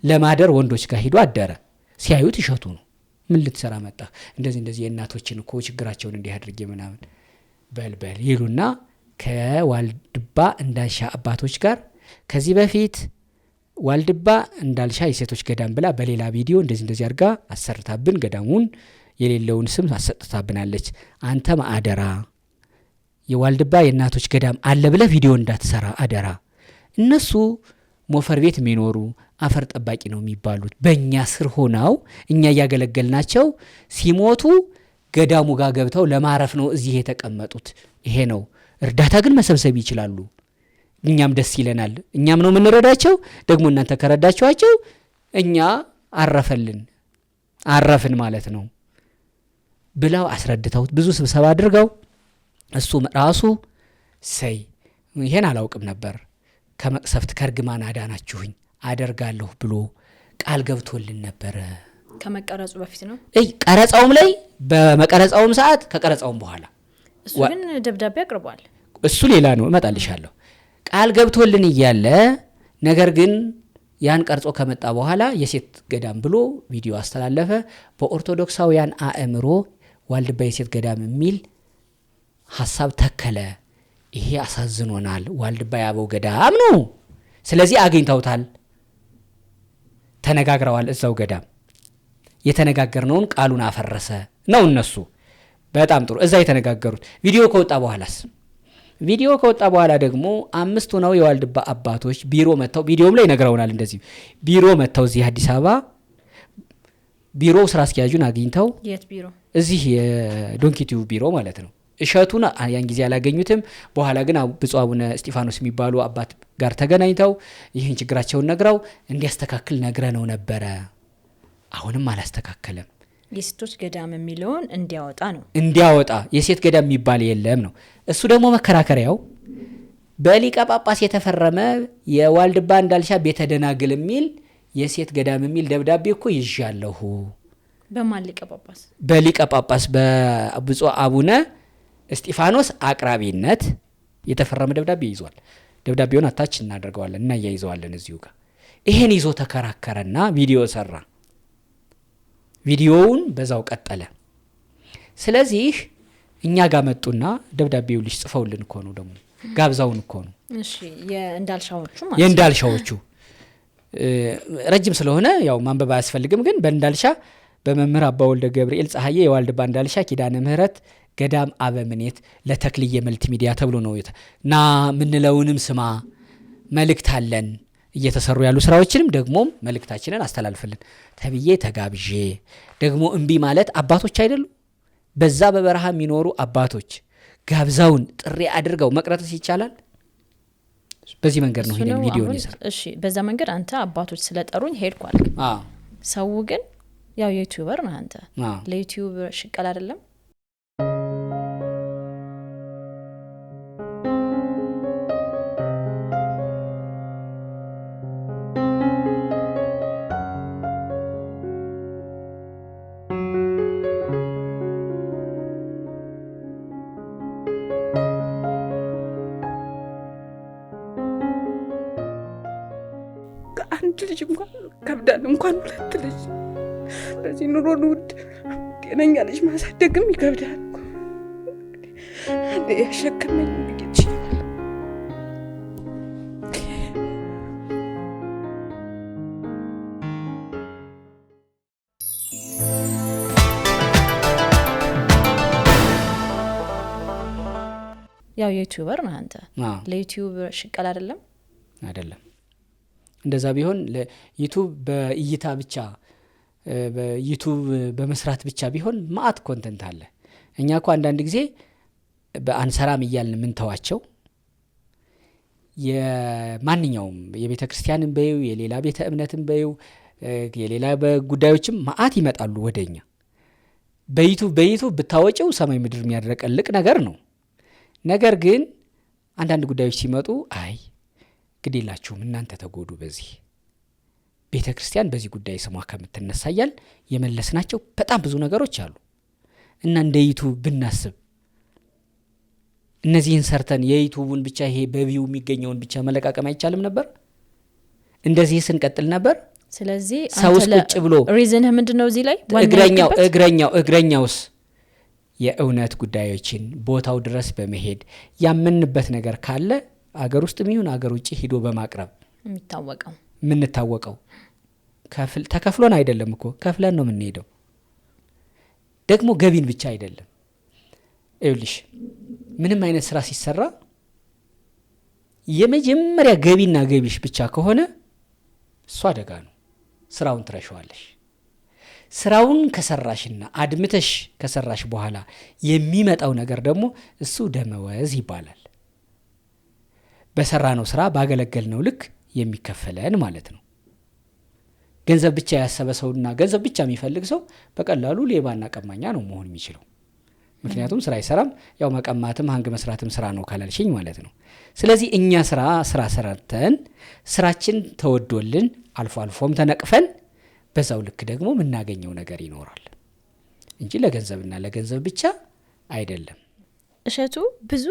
ለማደር ወንዶች ጋር ሂዶ አደረ። ሲያዩት እሸቱ ነው። ምን ልትሰራ መጣ? እንደዚህ የእናቶችን እኮ ችግራቸውን እንዲህ አድርጌ ምናምን በልበል ይሉና ከዋልድባ እንዳልሻ አባቶች ጋር ከዚህ በፊት ዋልድባ እንዳልሻ የሴቶች ገዳም ብላ በሌላ ቪዲዮ እንደዚህ አድርጋ አሰርታብን ገዳሙን የሌለውን ስም አሰጥታብናለች። አንተ ማአደራ የዋልድባ የእናቶች ገዳም አለ ብለህ ቪዲዮ እንዳትሰራ አደራ። እነሱ ሞፈር ቤት የሚኖሩ አፈር ጠባቂ ነው የሚባሉት። በእኛ ስር ሆነው እኛ እያገለገልናቸው ሲሞቱ ገዳሙ ጋር ገብተው ለማረፍ ነው እዚህ የተቀመጡት። ይሄ ነው። እርዳታ ግን መሰብሰብ ይችላሉ። እኛም ደስ ይለናል። እኛም ነው የምንረዳቸው። ደግሞ እናንተ ከረዳችኋቸው እኛ አረፍን ማለት ነው ብለው አስረድተውት ብዙ ስብሰባ አድርገው እሱ ራሱ ይሄን አላውቅም ነበር ከመቅሰፍት ከርግማን አዳናችሁኝ አደርጋለሁ ብሎ ቃል ገብቶልን ነበር። ከመቀረጹ በፊት ነው ቀረጻውም ላይ በመቀረጻውም ሰዓት ከቀረጻውም በኋላ እሱ ግን ደብዳቤ አቅርቧል። እሱ ሌላ ነው እመጣልሻለሁ። ቃል ገብቶልን እያለ ነገር ግን ያን ቀርጾ ከመጣ በኋላ የሴት ገዳም ብሎ ቪዲዮ አስተላለፈ። በኦርቶዶክሳውያን አእምሮ ዋልድባ የሴት ገዳም የሚል ሐሳብ ተከለ። ይሄ አሳዝኖናል። ዋልድባ ያበው ገዳም ነው። ስለዚህ አግኝተውታል፣ ተነጋግረዋል። እዛው ገዳም የተነጋገርነውን ቃሉን አፈረሰ ነው እነሱ። በጣም ጥሩ። እዛ የተነጋገሩት ቪዲዮ ከወጣ በኋላ ደግሞ 5 ነው የዋልድባ አባቶች ቢሮ መተው ቪዲዮም ላይ ነግረውናል። እንደዚህ ቢሮ መተው እዚህ አዲስ አበባ ቢሮ ስራ አስኪያጁን አግኝተው የት ቢሮ? እዚህ የዶንኪቲው ቢሮ ማለት ነው። እሸቱን ያን ጊዜ አላገኙትም። በኋላ ግን ብፁዕ አቡነ እስጢፋኖስ የሚባሉ አባት ጋር ተገናኝተው ይህን ችግራቸውን ነግረው እንዲያስተካክል ነግረነው ነበረ። አሁንም አላስተካከለም። የሴቶች ገዳም የሚለውን እንዲያወጣ የሴት ገዳም የሚባል የለም ነው። እሱ ደግሞ መከራከሪያው በሊቀ ጳጳስ የተፈረመ የዋልድባ እንዳልሻ ቤተ ደናግል የሚል የሴት ገዳም የሚል ደብዳቤ እኮ ይዣለሁ። በማን ሊቀ ጳጳስ? በሊቀ ጳጳስ በብፁዕ አቡነ እስጢፋኖስ አቅራቢነት የተፈረመ ደብዳቤ ይዟል። ደብዳቤውን አታች እናደርገዋለን እና ያይዘዋለን እዚሁ ጋር። ይሄን ይዞ ተከራከረና ቪዲዮ ሰራ። ቪዲዮውን በዛው ቀጠለ። ስለዚህ እኛ ጋር መጡና ደብዳቤው ልጅ ጽፈውልን እኮ ነው ደግሞ ጋብዛውን እኮ ነው። እሺ የእንዳልሻዎቹ ረጅም ስለሆነ ያው ማንበብ አያስፈልግም። ግን በእንዳልሻ በመምህር አባ ወልደ ገብርኤል ፀሐዬ የዋልድባ እንዳልሻ ኪዳነ ምህረት ገዳም አበምኔት ለተክልየ መልቲ ሚዲያ ተብሎ ነው እና ምንለውንም ስማ መልእክት አለን እየተሰሩ ያሉ ስራዎችንም ደግሞ መልእክታችንን አስተላልፈልን ተብዬ ተጋብዤ ደግሞ እምቢ ማለት አባቶች አይደሉ? በዛ በበረሃ የሚኖሩ አባቶች ጋብዛውን ጥሪ አድርገው መቅረጥስ ይቻላል? በዚህ መንገድ ነው ይሄን ቪዲዮ ነው። እሺ በዛ መንገድ አንተ አባቶች ስለጠሩኝ ሄድኳል። ሰው ግን ያው ዩቲዩበር ነህ አንተ። ለዩቲዩብ ሽቀል አይደለም። አንድ ልጅ እንኳን ከብዳል፣ እንኳን 2 ልጅ። በዚህ ኑሮ ውድ ጤነኛ ልጅ ማሳደግም ይከብዳል። ያሸከመኝ ብቻ ያው ዩቲዩበር ነህ አንተ ለዩቲዩብ ሽቀል አይደለም እንደዛ ቢሆን ለዩቲዩብ በእይታ ብቻ በዩቲዩብ በመስራት ብቻ ቢሆን ማአት ኮንተንት አለ እኛ እኮ አንዳንድ ጊዜ በአንሰራም ይያልን ምን ተዋቸው የማንኛውም የቤተ ክርስቲያንን በዩ የሌላ ቤተ እምነትን በዩ የሌላ በጉዳዮችም ማአት ይመጣሉ ወደኛ በዩቲዩብ ብታወጪው ሰማይ ምድር የሚያደርቀልቅ ነገር ነው ነገር ግን አንዳንድ ጉዳዮች ሲመጡ አይ ግዴላችሁም እናንተ ተጎዱ በዚህ ቤተ ክርስቲያን በዚህ ጉዳይ ስሟ ከምትነሳያል የመለስናቸው በጣም ብዙ ነገሮች አሉ እና እንደ ዩቲዩብ ብናስብ እነዚህን ሰርተን የዩቲዩብን ብቻ ይሄ በቪው የሚገኘውን ብቻ መለቃቀም አይቻልም ነበር እንደዚህ ስንቀጥል ነበር ስለዚህ ሰውስ ቁጭ ብሎ ሪዝንህ ምንድነው እዚህ ላይ እግረኛውስ የእውነት ጉዳዮችን ቦታው ድረስ በመሄድ ያመንበት ነገር ካለ አገር ውስጥ የሚሆን አገር ውጪ ሄዶ በማቅረብ ምንታወቀው ተከፍሎን አይደለም እኮ ከፍለን ነው የምንሄደው ደግሞ ገቢን ብቻ አይደለም እልሽ ምንም አይነት ስራ ሲሰራ የመጀመሪያ ገቢና ገቢሽ ብቻ ከሆነ እሱ አደጋ ነው ስራውን ትረሻዋለሽ ስራውን ከሰራሽና አድምተሽ ከሰራሽ በኋላ የሚመጣው ነገር ደግሞ እሱ ደመወዝ ይባላል በሰራነው ስራ ባገለገልነው ልክ የሚከፈለን ማለት ነው ገንዘብ ብቻ ያሰበ ሰውና ገንዘብ ብቻ የሚፈልግ ሰው በቀላሉ ሌባና ቀማኛ ነው መሆን የሚችለው ምክንያቱም ስራ አይሰራም ያው መቀማትም ሃንግ መስራትም ስራ ነው ካላልሽኝ ማለት ነው ስለዚህ እኛ ስራ ሰርተን ስራችን ተወዶልን አልፎም ተነቅፈን በዛው ልክ ደግሞ ምናገኘው ነገር ይኖራል እንጂ ለገንዘብ ብቻ አይደለም እሸቱ ብዙ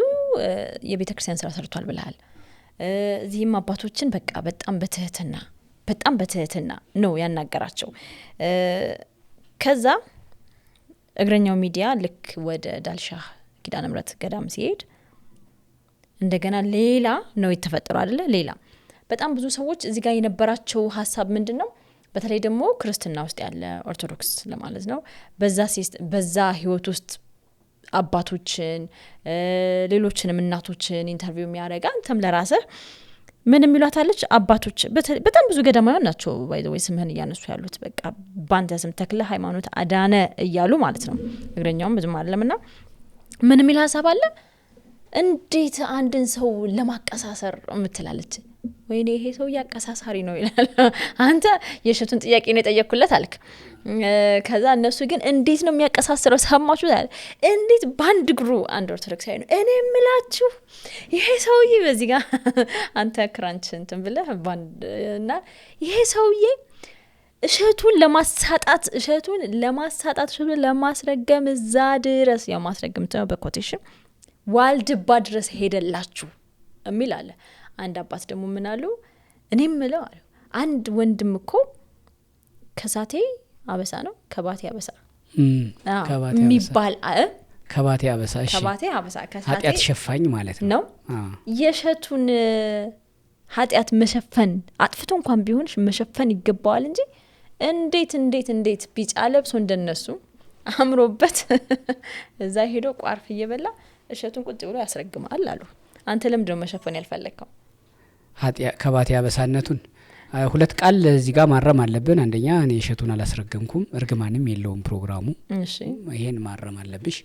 የቤተ ክርስቲያን ስራ ሰርቷል ብለሃል እዚህም አባቶችን በቃ በጣም በትህትና ነው ያናገራቸው ከዛ እግረኛው ሚዲያ ልክ ወደ ዳልሻህ ኪዳነ ምሕረት ገዳም ሲሄድ እንደገና ሌላ ነው የተፈጠረው አይደለ ሌላ በጣም ብዙ ሰዎች እዚህ ጋር የነበራቸው ሐሳብ ምንድነው በተለይ ደግሞ ክርስትና ውስጥ ያለ ኦርቶዶክስ ለማለት ነው በዛ ህይወት ውስጥ አባቶችን ሌሎችንም እናቶችን ኢንተርቪው የሚያደርግ አንተም ለራስህ ምንም ይሏታለች አባቶች በጣም ብዙ ገዳማውያን ናቸው ወይ ስምህን እያነሱ ያሉት በቃ ባንተ ስም ተክለ ሃይማኖት አዳነ እያሉ ማለት ነው እግረኛውም ብዙም አይደለምና ምንም ይል ሐሳብ አለ እንዴት አንድን ሰው ለማቀሳሰር ምትላለች ወይኔ ይሄ ሰው ያቀሳሳሪ ነው ይላል አንተ የእሸቱን ጥያቄ ነው የጠየቅኩለት አልክ ከዛ እነሱ ግን እንዴት ነው የሚያቀሳስረው ሰማችሁ ታዲያ እንዴት ባንድ ግሩ አንድ ኦርቶዶክስ ነው እኔ የምላችሁ ይሄ ሰውዬ በዚህ ጋር አንተ ክራንች እንትን ብለህ ባንድ እና ይሄ ሰውዬ እሸቱን ለማስረገም እዛ ድረስ ያው ማስረገም ነው በኮቴሽን ዋልድባ ድረስ ሄደላችሁ የሚል አለ አንድ አባት ደግሞ ምን አሉ እኔም ምለው አሉ አንድ ወንድም እኮ ከሳቴ አበሳ ነው ከባቴ አበሳ ሚባል ከባቴ አበሳ እሺ ከባቴ አበሳ ኃጢአት ሸፋኝ ማለት ነው የእሸቱን ኃጢአት መሸፈን አጥፍቶ እንኳን ቢሆን መሸፈን ይገባዋል እንጂ እንዴት ቢጫ ለብሶ እንደነሱ አምሮበት እዛ ሄዶ ቋርፍ እየበላ እሸቱን ቁጭ ብሎ ያስረግማል አሉ አንተ ለምንድን ነው መሸፈን ያልፈለከው ከባቴ አበሳነቱን ሁለት ቃል እዚህ ጋር ማረም አለብን አንደኛ እኔ እሸቱን አላስረገምኩም እርግማንም የለውም ፕሮግራሙ እሺ ይሄን ማረም አለብሽ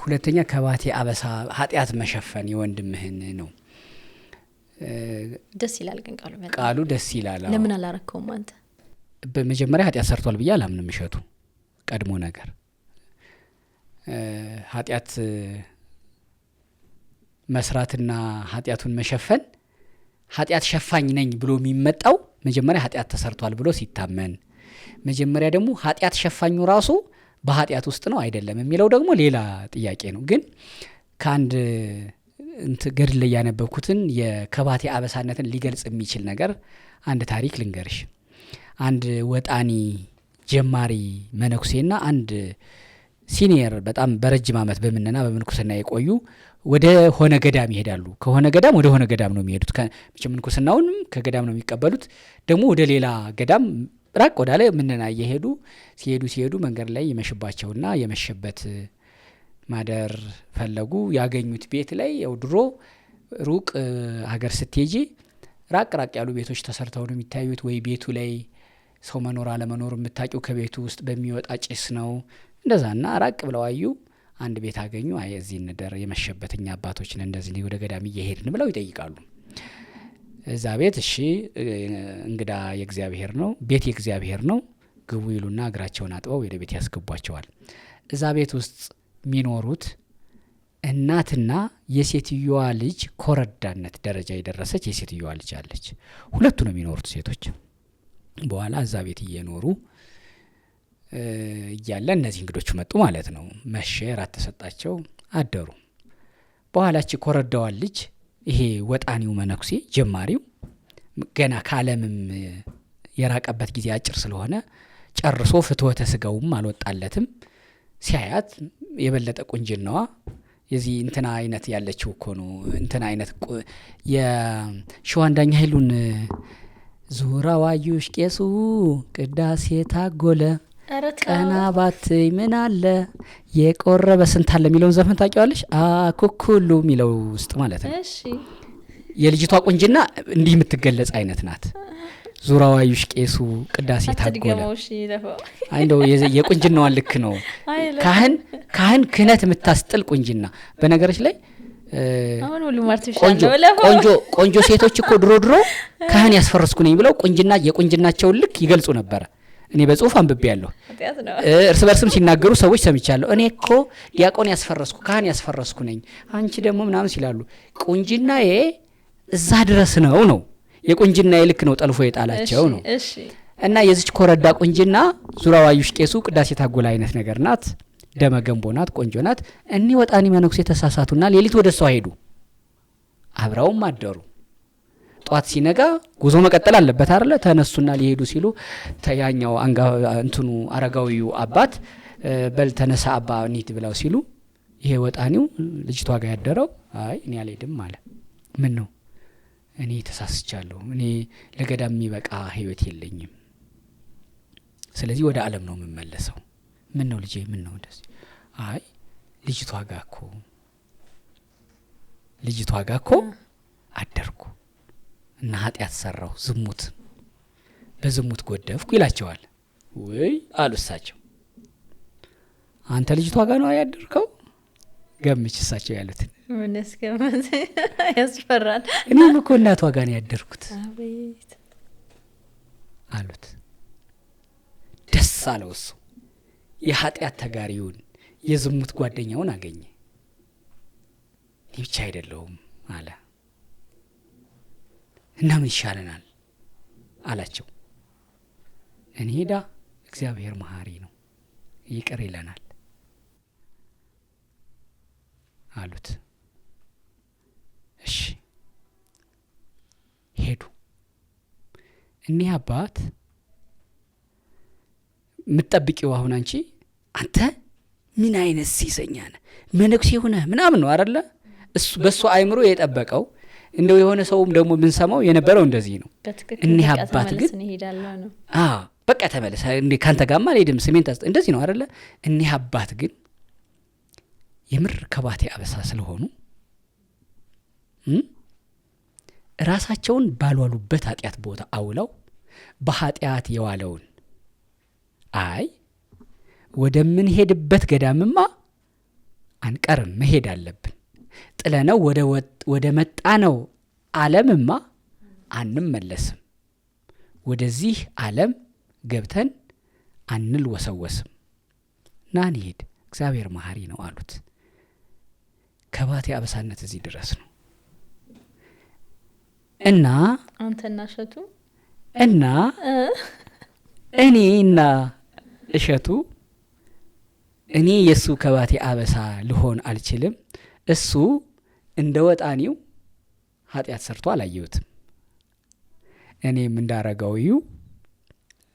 ሁለተኛ ከባቴ አበሳ ኃጢአት መሸፈን የወንድምህን ነው ደስ ይላል ግን ቃሉ ደስ ይላል ለምን አላረከውም አንተ በመጀመሪያ ኃጢአት ሰርቷል ብዬ አላምንም እሸቱ ቀድሞ ነገር ኃጢአት መስራትና ኃጢአቱን መሸፈን ኃጢአት ሸፋኝ ነኝ ብሎ የሚመጣው መጀመሪያ ኃጢአት ተሰርቷል ብሎ ሲታመን መጀመሪያ ደግሞ ኃጢአት ሸፋኙ ራሱ በኃጢአት ውስጥ ነው አይደለም የሚለው ደግሞ ሌላ ጥያቄ ነው ግን ከአንድ ገድል ላይ ያነበብኩትን የከባቴ አበሳነትን ሊገልጽ የሚችል ነገር አንድ ታሪክ ልንገርሽ አንድ ወጣኒ ጀማሪ መነኩሴና አንድ ሲኒየር በጣም በረጅም ዓመት በምንና በምንኩስና የቆዩ ወደ ሆነ ገዳም ይሄዳሉ። ከሆነ ገዳም ወደ ሆነ ገዳም ነው የሚሄዱት። ምንኩስናውንም ከገዳም ነው የሚቀበሉት። ደግሞ ወደ ሌላ ገዳም ራቅ ወዳለ ምንና እየሄዱ ሲሄዱ መንገድ ላይ ይመሽባቸውና የመሸበት ማደር ፈለጉ። ያገኙት ቤት ላይ ያው ድሮ ሩቅ ሀገር ስትሄጂ ራቅ ያሉ ቤቶች ተሰርተው ነው የሚታዩት። ወይ ቤቱ ላይ ሰው መኖር አለመኖር የምታውቂው ከቤቱ ውስጥ በሚወጣ ጭስ ነው። እንደዛና ራቅ ብለው አዩ። አንድ ቤት አገኙ። አይ እዚህ እንደር የመሸበትኛ አባቶችን እንደዚህ ወደ ገዳም እየሄድን ብለው ይጠይቃሉ። እዛ ቤት እሺ እንግዳ የእግዚአብሔር ነው፣ ቤት የእግዚአብሔር ነው ግቡ ይሉና እግራቸውን አጥበው ወደ ቤት ያስገቧቸዋል። እዛ ቤት ውስጥ የሚኖሩት እናትና የሴትዮዋ ልጅ ኮረዳነት ደረጃ የደረሰች የሴትዮዋ ልጅ አለች። ሁለቱ ነው የሚኖሩት ሴቶች። በኋላ እዛ ቤት እየኖሩ እያለ እነዚህ እንግዶቹ መጡ ማለት ነው። መሸ፣ ራት ተሰጣቸው፣ አደሩ። በኋላች ኮረዳዋን ልጅ ይሄ ወጣኒው መነኩሴ ጀማሪው ገና ከዓለምም የራቀበት ጊዜ አጭር ስለሆነ ጨርሶ ፍትወተ ስጋውም አልወጣለትም። ሲያያት የበለጠ ቁንጅናዋ የዚህ እንትና አይነት ያለችው እኮ ነው። እንትና አይነት የሸዋንዳኛ ኃይሉን ዙራዋዩሽ ቄሱ ቅዳሴ ታጎለ ቀና ባትይ ምን አለ የቆረበ ስንት አለ የሚለውን ዘፈን ታውቂዋለሽ? ኩኩሉ የሚለው ውስጥ ማለት ነው። እሺ የልጅቷ ቁንጅና እንዲህ የምትገለጽ አይነት ናት። ዙራዋዩሽ ቄሱ ቅዳሴ ታጎለ አይንደው የቁንጅናዋን ልክ ነው። ካህን ክህነት የምታስጥል ቁንጅና። በነገሮች ላይ አሁን ሁሉ ማርቲፊሻል ነው። ቆንጆ ሴቶች እኮ ድሮ ካህን ያስፈረስኩ ነኝ ብለው የቁንጅናቸውን ልክ ይገልጹ ነበር። እኔ በጽሁፍ አንብቤ ያለሁ እርስ በርስም ሲናገሩ ሰዎች ሰምቻለሁ። እኔ እኮ ዲያቆን ያስፈረስኩ ካህን ያስፈረስኩ ነኝ፣ አንቺ ደግሞ ምናምን ሲላሉ ቁንጅናዬ እዛ ድረስ ነው የቁንጅናዬ ልክ ነው ጠልፎ የጣላቸው ነው። እና የዚች ኮረዳ ቁንጅና ዙራዋዩሽ ቄሱ ቅዳሴ ታጎላ አይነት ነገር ናት። ደመ ገንቦ ናት፣ ቆንጆ ናት። እኒ ወጣኒ መነኩሴ ተሳሳቱና ሌሊት ወደ እሷ ሄዱ። አብረውም አደሩ። ጧት ሲነጋ ጉዞ መቀጠል አለበት አይደለ? ተነሱና ሊሄዱ ሲሉ ያኛው እንትኑ አረጋዊው አባት በል ተነሳ አባ እንሂድ ብለው ሲሉ ይሄ ወጣኒው ልጅቷ ጋር ያደረው አይ እኔ አልሄድም አለ። ምን ነው? እኔ ተሳስቻለሁ። እኔ ለገዳም የሚበቃ ህይወት የለኝም። ስለዚህ ወደ ዓለም ነው የምመለሰው። ምን ነው ልጄ? ምን ነው እንደዚህ? አይ ልጅቷ ጋር እኮ አደርኩ እና ኃጢአት ሰራው፣ በዝሙት ጎደፍኩ ይላቸዋል። ወይ አሉ እሳቸው። አንተ ልጅቷ ጋር ነው ያደርከው? ገምች እሳቸው ያሉትን። ምንስ ገምት ያስፈራል። እኔም እኮ እናቷ ጋር ነው ያደርኩት አቤት አሉት። ደስ አለው እሱ። የኃጢአት ተጋሪውን የዝሙት ጓደኛውን አገኘ። እኔ ብቻ አይደለሁም አለ። እና ምን ይሻለናል አላቸው። እኔ ሄዳ እግዚአብሔር መሐሪ ነው ይቅር ይለናል አሉት። እሺ ሄዱ። እኒህ አባት የምትጠብቂው አሁን አንተ ምን አይነት ሲሰኛ ነህ መነኩሴ ሆነህ ምናምን ነው አይደለ? እሱ በሱ አይምሮ የጠበቀው እንደው የሆነ ሰውም ደግሞ ምን ሰማው የነበረው እንደዚህ ነው። እኒህ አባት ግን በቃ ተመለሰ እንዴ ካንተ ጋማ ለይድም ስሜን እንደዚህ ነው አይደለ? እኒህ አባት ግን የምር ከባቴ አበሳ ስለሆኑ ራሳቸውን ባልዋሉበት ኃጢአት ቦታ አውለው በኃጢአት የዋለውን አይ ወደምንሄድበት ገዳምማ አንቀርም መሄድ አለብን፣ ጥለነው ወደ መጣነው ዓለምማ አንመለስም፣ ወደዚህ ዓለም ገብተን አንልወሰወስም፣ ና እንሂድ እግዚአብሔር መሐሪ ነው አሉት። ከባቴ አበሳነት እዚህ ድረስ ነው እና አንተና እሸቱ እና እኔና እሸቱ እኔ የሱ ከባቴ አበሳ ልሆን አልችልም። እሱ እንደ ወጣኒው ኃጢአት ሰርቶ አላየሁትም። እኔም እንዳረጋዊው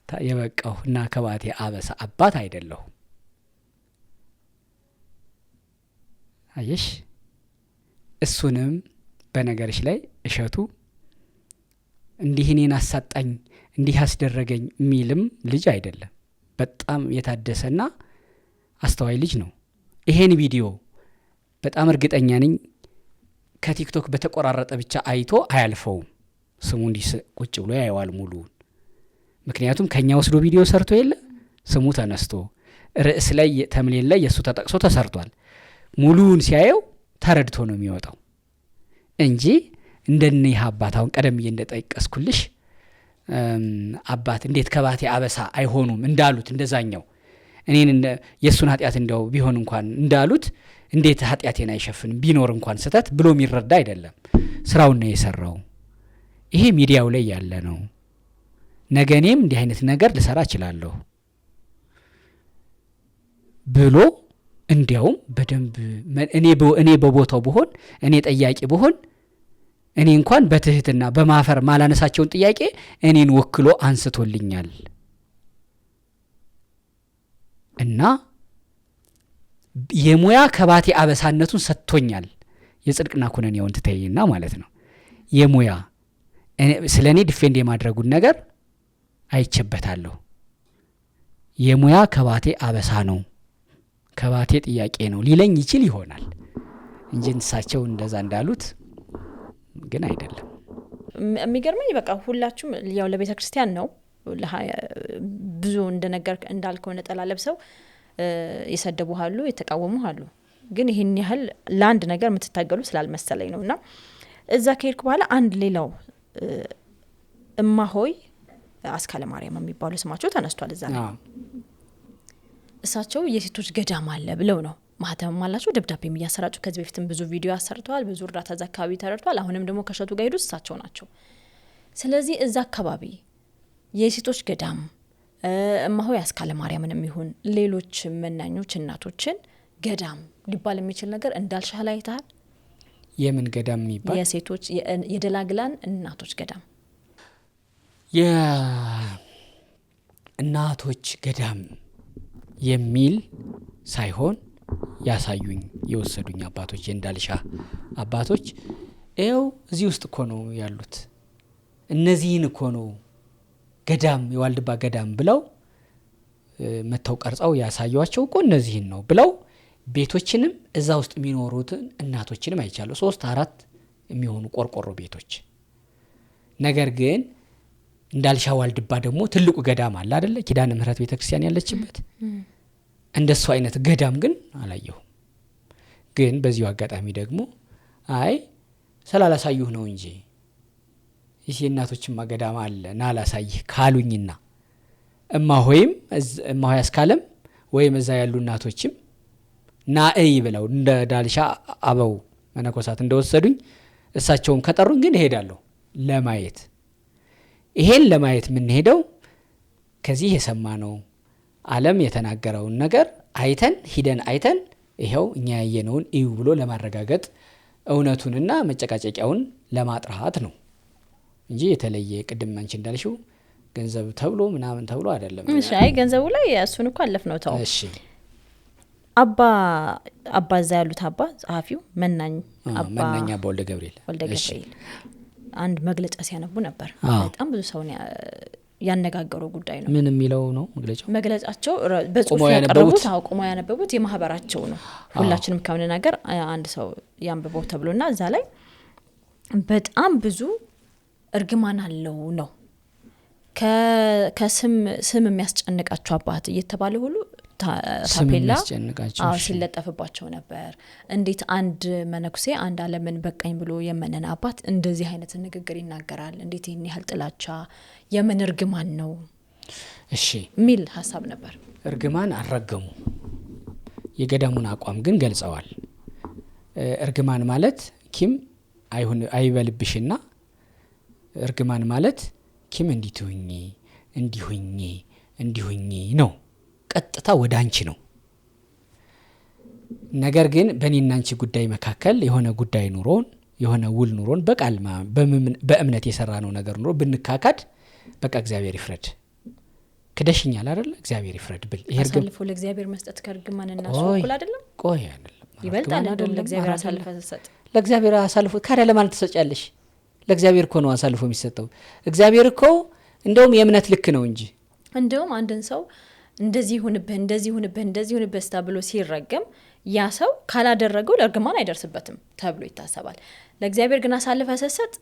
የበቃሁ እና ከባቴ አበሳ አባት አይደለሁም። አየሽ እሱንም በነገርሽ ላይ እሸቱ እንዲህ እኔን አሳጣኝ እንዲህ አስደረገኝ የሚልም ልጅ አይደለም። በጣም የታደሰና አስተዋይ ልጅ ነው። ይሄን ቪዲዮ በጣም እርግጠኛ ነኝ ከቲክቶክ በተቆራረጠ ብቻ አይቶ አያልፈውም። ስሙ እንዲህ ቁጭ ብሎ ያየዋል ሙሉውን። ምክንያቱም ከኛ ወስዶ ቪዲዮ ሰርቶ የለ ስሙ ተነስቶ ርዕስ ላይ ተምሌን ላይ የሱ ተጠቅሶ ተሰርቷል። ሙሉውን ሲያየው ተረድቶ ነው የሚወጣው እንጂ እንደነዚህ አባት አሁን ቀደም እንደጠይቀስኩልሽ አባት እንዴት ከባቴ አበሳ አይሆኑም እንዳሉት እንደዛኛው እኔን የሱን ኃጢያት እንደው ቢሆን እንኳን እንዳሉት እንዴት ኃጢያቴን አይሸፍንም ቢኖር እንኳን ስተት ብሎ የሚረዳ አይደለም። ስራውን ነው የሰራው። ይሄ ሚዲያው ላይ ያለ ነው። ነገ እኔም እንዲህ አይነት ነገር ልሰራ እችላለሁ ብሎ እንዲያውም በደንብ እኔ በቦታው ብሆን እኔ ጠያቂ ብሆን እኔ እንኳን በትህትና በማፈር ማላነሳቸውን ጥያቄ እኔን ወክሎ አንስቶልኛል እና የሙያ ከባቴ አበሳነቱን ሰጥቶኛል። የጽድቅና ኩነኔውን ትተይና ማለት ነው። የሙያ ስለኔ ዲፌንድ የማድረጉን ነገር አይቸበታለሁ። የሙያ ከባቴ አበሳ ነው ከባቴ ጥያቄ ነው ሊለኝ ይችል ይሆናል እንጂ እሳቸው እንደዛ እንዳሉት ግን አይደለም። የሚገርመኝ በቃ ሁላችሁም ያው ለቤተ ክርስቲያን ነው ብዙ እንደነገር እንዳልከው ነጠላ ለብሰው ይሰደቡሃሉ የተቃወሙሃሉ። ግን ይሄን ያህል ለአንድ ነገር የምትታገሉ ስላልመሰለኝ ነውና እዛ ከሄድኩ በኋላ አንድ ሌላው እማሆይ አስካለ ማርያም የሚባሉ ስማቸው ተነስቷል እዛ ላይ። እሳቸው የሴቶች ገዳም አለ ብለው ነው ማህተም አላቸው ደብዳቤም እያሰራጩ ከዚህ በፊትም ብዙ ቪዲዮ አሰርተዋል። ብዙ እርዳታ እዛ አካባቢ ተረድቷል። አሁንም ደግሞ ከሸቱ ጋር ሄዱ እሳቸው ናቸው። ስለዚህ እዛ አካባቢ የሴቶች ገዳም እማሆይ አስካለ ማርያምንም ይሁን ሌሎች መናኞች እናቶችን ገዳም ሊባል የሚችል ነገር እንዳልሻለ አይተሃል? የምን ገዳም የሚባል? የሴቶች የደላግላን እናቶች ገዳም የእናቶች ገዳም የሚል ሳይሆን ያሳዩኝ የወሰዱኝ አባቶች የእንዳልሻ አባቶች ኤው እዚህ ውስጥ እኮ ነው ያሉት እነዚህን እኮ ነው ገዳም የዋልድባ ገዳም ብለው መተው ቀርጸው ያሳዩዋቸው እኮ እነዚህን ነው ብለው ቤቶችንም እዛ ውስጥ የሚኖሩትን እናቶችንም አይቻለሁ 3-4 የሚሆኑ ቆርቆሮ ቤቶች። ነገር ግን እንዳልሻ ዋልድባ ደግሞ ትልቁ ገዳም አለ አይደለ ኪዳነ ምህረት ቤተክርስቲያን ያለችበት እንደሱ አይነት ገዳም ግን አላየሁም። ግን በዚሁ አጋጣሚ ደግሞ አይ ስላላሳዩህ ነው እንጂ ይሄ እናቶችማ ገዳም አለ ናላሳይህ ካሉኝና እማሆይም እማሆይ አስካለም ወይም እዛ ያሉ እናቶችም ናእይ ብለው እንደ ዳልሻ አበው መነኮሳት እንደወሰዱኝ እሳቸውም ከጠሩኝ ግን እሄዳለሁ ለማየት። ይሄን ለማየት ምን ሄደው ከዚህ የሰማነው ዓለም የተናገረውን ነገር አይተን ሂደን አይተን ይሄው እኛ ያየነውን እዩ ብሎ ለማረጋገጥ እውነቱንና መጨቃጨቂያውን ለማጥራት ነው እንጂ የተለየ ቅድም አንቺ እንዳልሽው ገንዘብ ተብሎ ምናምን ተብሎ አይደለም። እሺ አይ ገንዘቡ ላይ እሱን እንኳን አለፍ ነው ተው። እሺ አባ እዛ ያሉት አባ ጸሐፊው መናኝ በወልደ ገብርኤል አንድ መግለጫ ሲያነቡ ነበር። በጣም ብዙ ሰው ያነጋገረው ጉዳይ ነው። ምን የሚለው ነው መግለጫቸው? በጽሁፍ ያቀረቡት ቆመው ያነበቡት የማህበራቸው ነው። ሁላችንም ከምን ነገር አንድ ሰው ያንብበው ተብሎና እዛ ላይ በጣም ብዙ እርግማን አለው ነው ከስም የሚያስጨንቃቸው አባት እየተባለ ሁሉ ታፔላ ሲለጠፍባቸው ነበር። እንዴት አንድ መነኩሴ አንድ ዓለምን በቃኝ ብሎ የመነን አባት እንደዚህ አይነት ንግግር ይናገራል? እንዴት ይህን ያህል ጥላቻ የምን እርግማን ነው? እሺ ሚል ሀሳብ ነበር። እርግማን አልረገሙ የገዳሙን አቋም ግን ገልጸዋል። እርግማን ማለት ኪም አይበልብሽና እርግማን ማለት ኪም እንዲትሁኚ እንዲሁኚ ነው። ቀጥታ ወደ አንቺ ነው። ነገር ግን በእኔና አንቺ ጉዳይ መካከል የሆነ ጉዳይ ኑሮን የሆነ ውል ኑሮን በቃል በእምነት የሰራነው ነገር ኑሮ ብንካካድ በቃ እግዚአብሔር ይፍረድ። ክደሽኛል አይደል? እግዚአብሔር ይፍረድ ብል ይሄ አሳልፎ ለእግዚአብሔር መስጠት ከርግማንና ሱኩል አይደለም። ቆይ አይደለም ይበልጣል እንደውም ለእግዚአብሔር አሳልፈ ተሰጥ ለእግዚአብሔር አሳልፎ ካዳ ለማን ትሰጫለሽ? ለእግዚአብሔር እኮ ነው አሳልፎ የሚሰጠው። እግዚአብሔር እኮ እንደውም የእምነት ልክ ነው እንጂ እንደውም አንድን ሰው እንደዚህ ሁንብህ ተብሎ ሲረገም ያ ሰው ካላደረገው ለእርግማን አይደርስበትም ተብሎ ይታሰባል። ለእግዚአብሔር ግን አሳልፈ ተሰጥ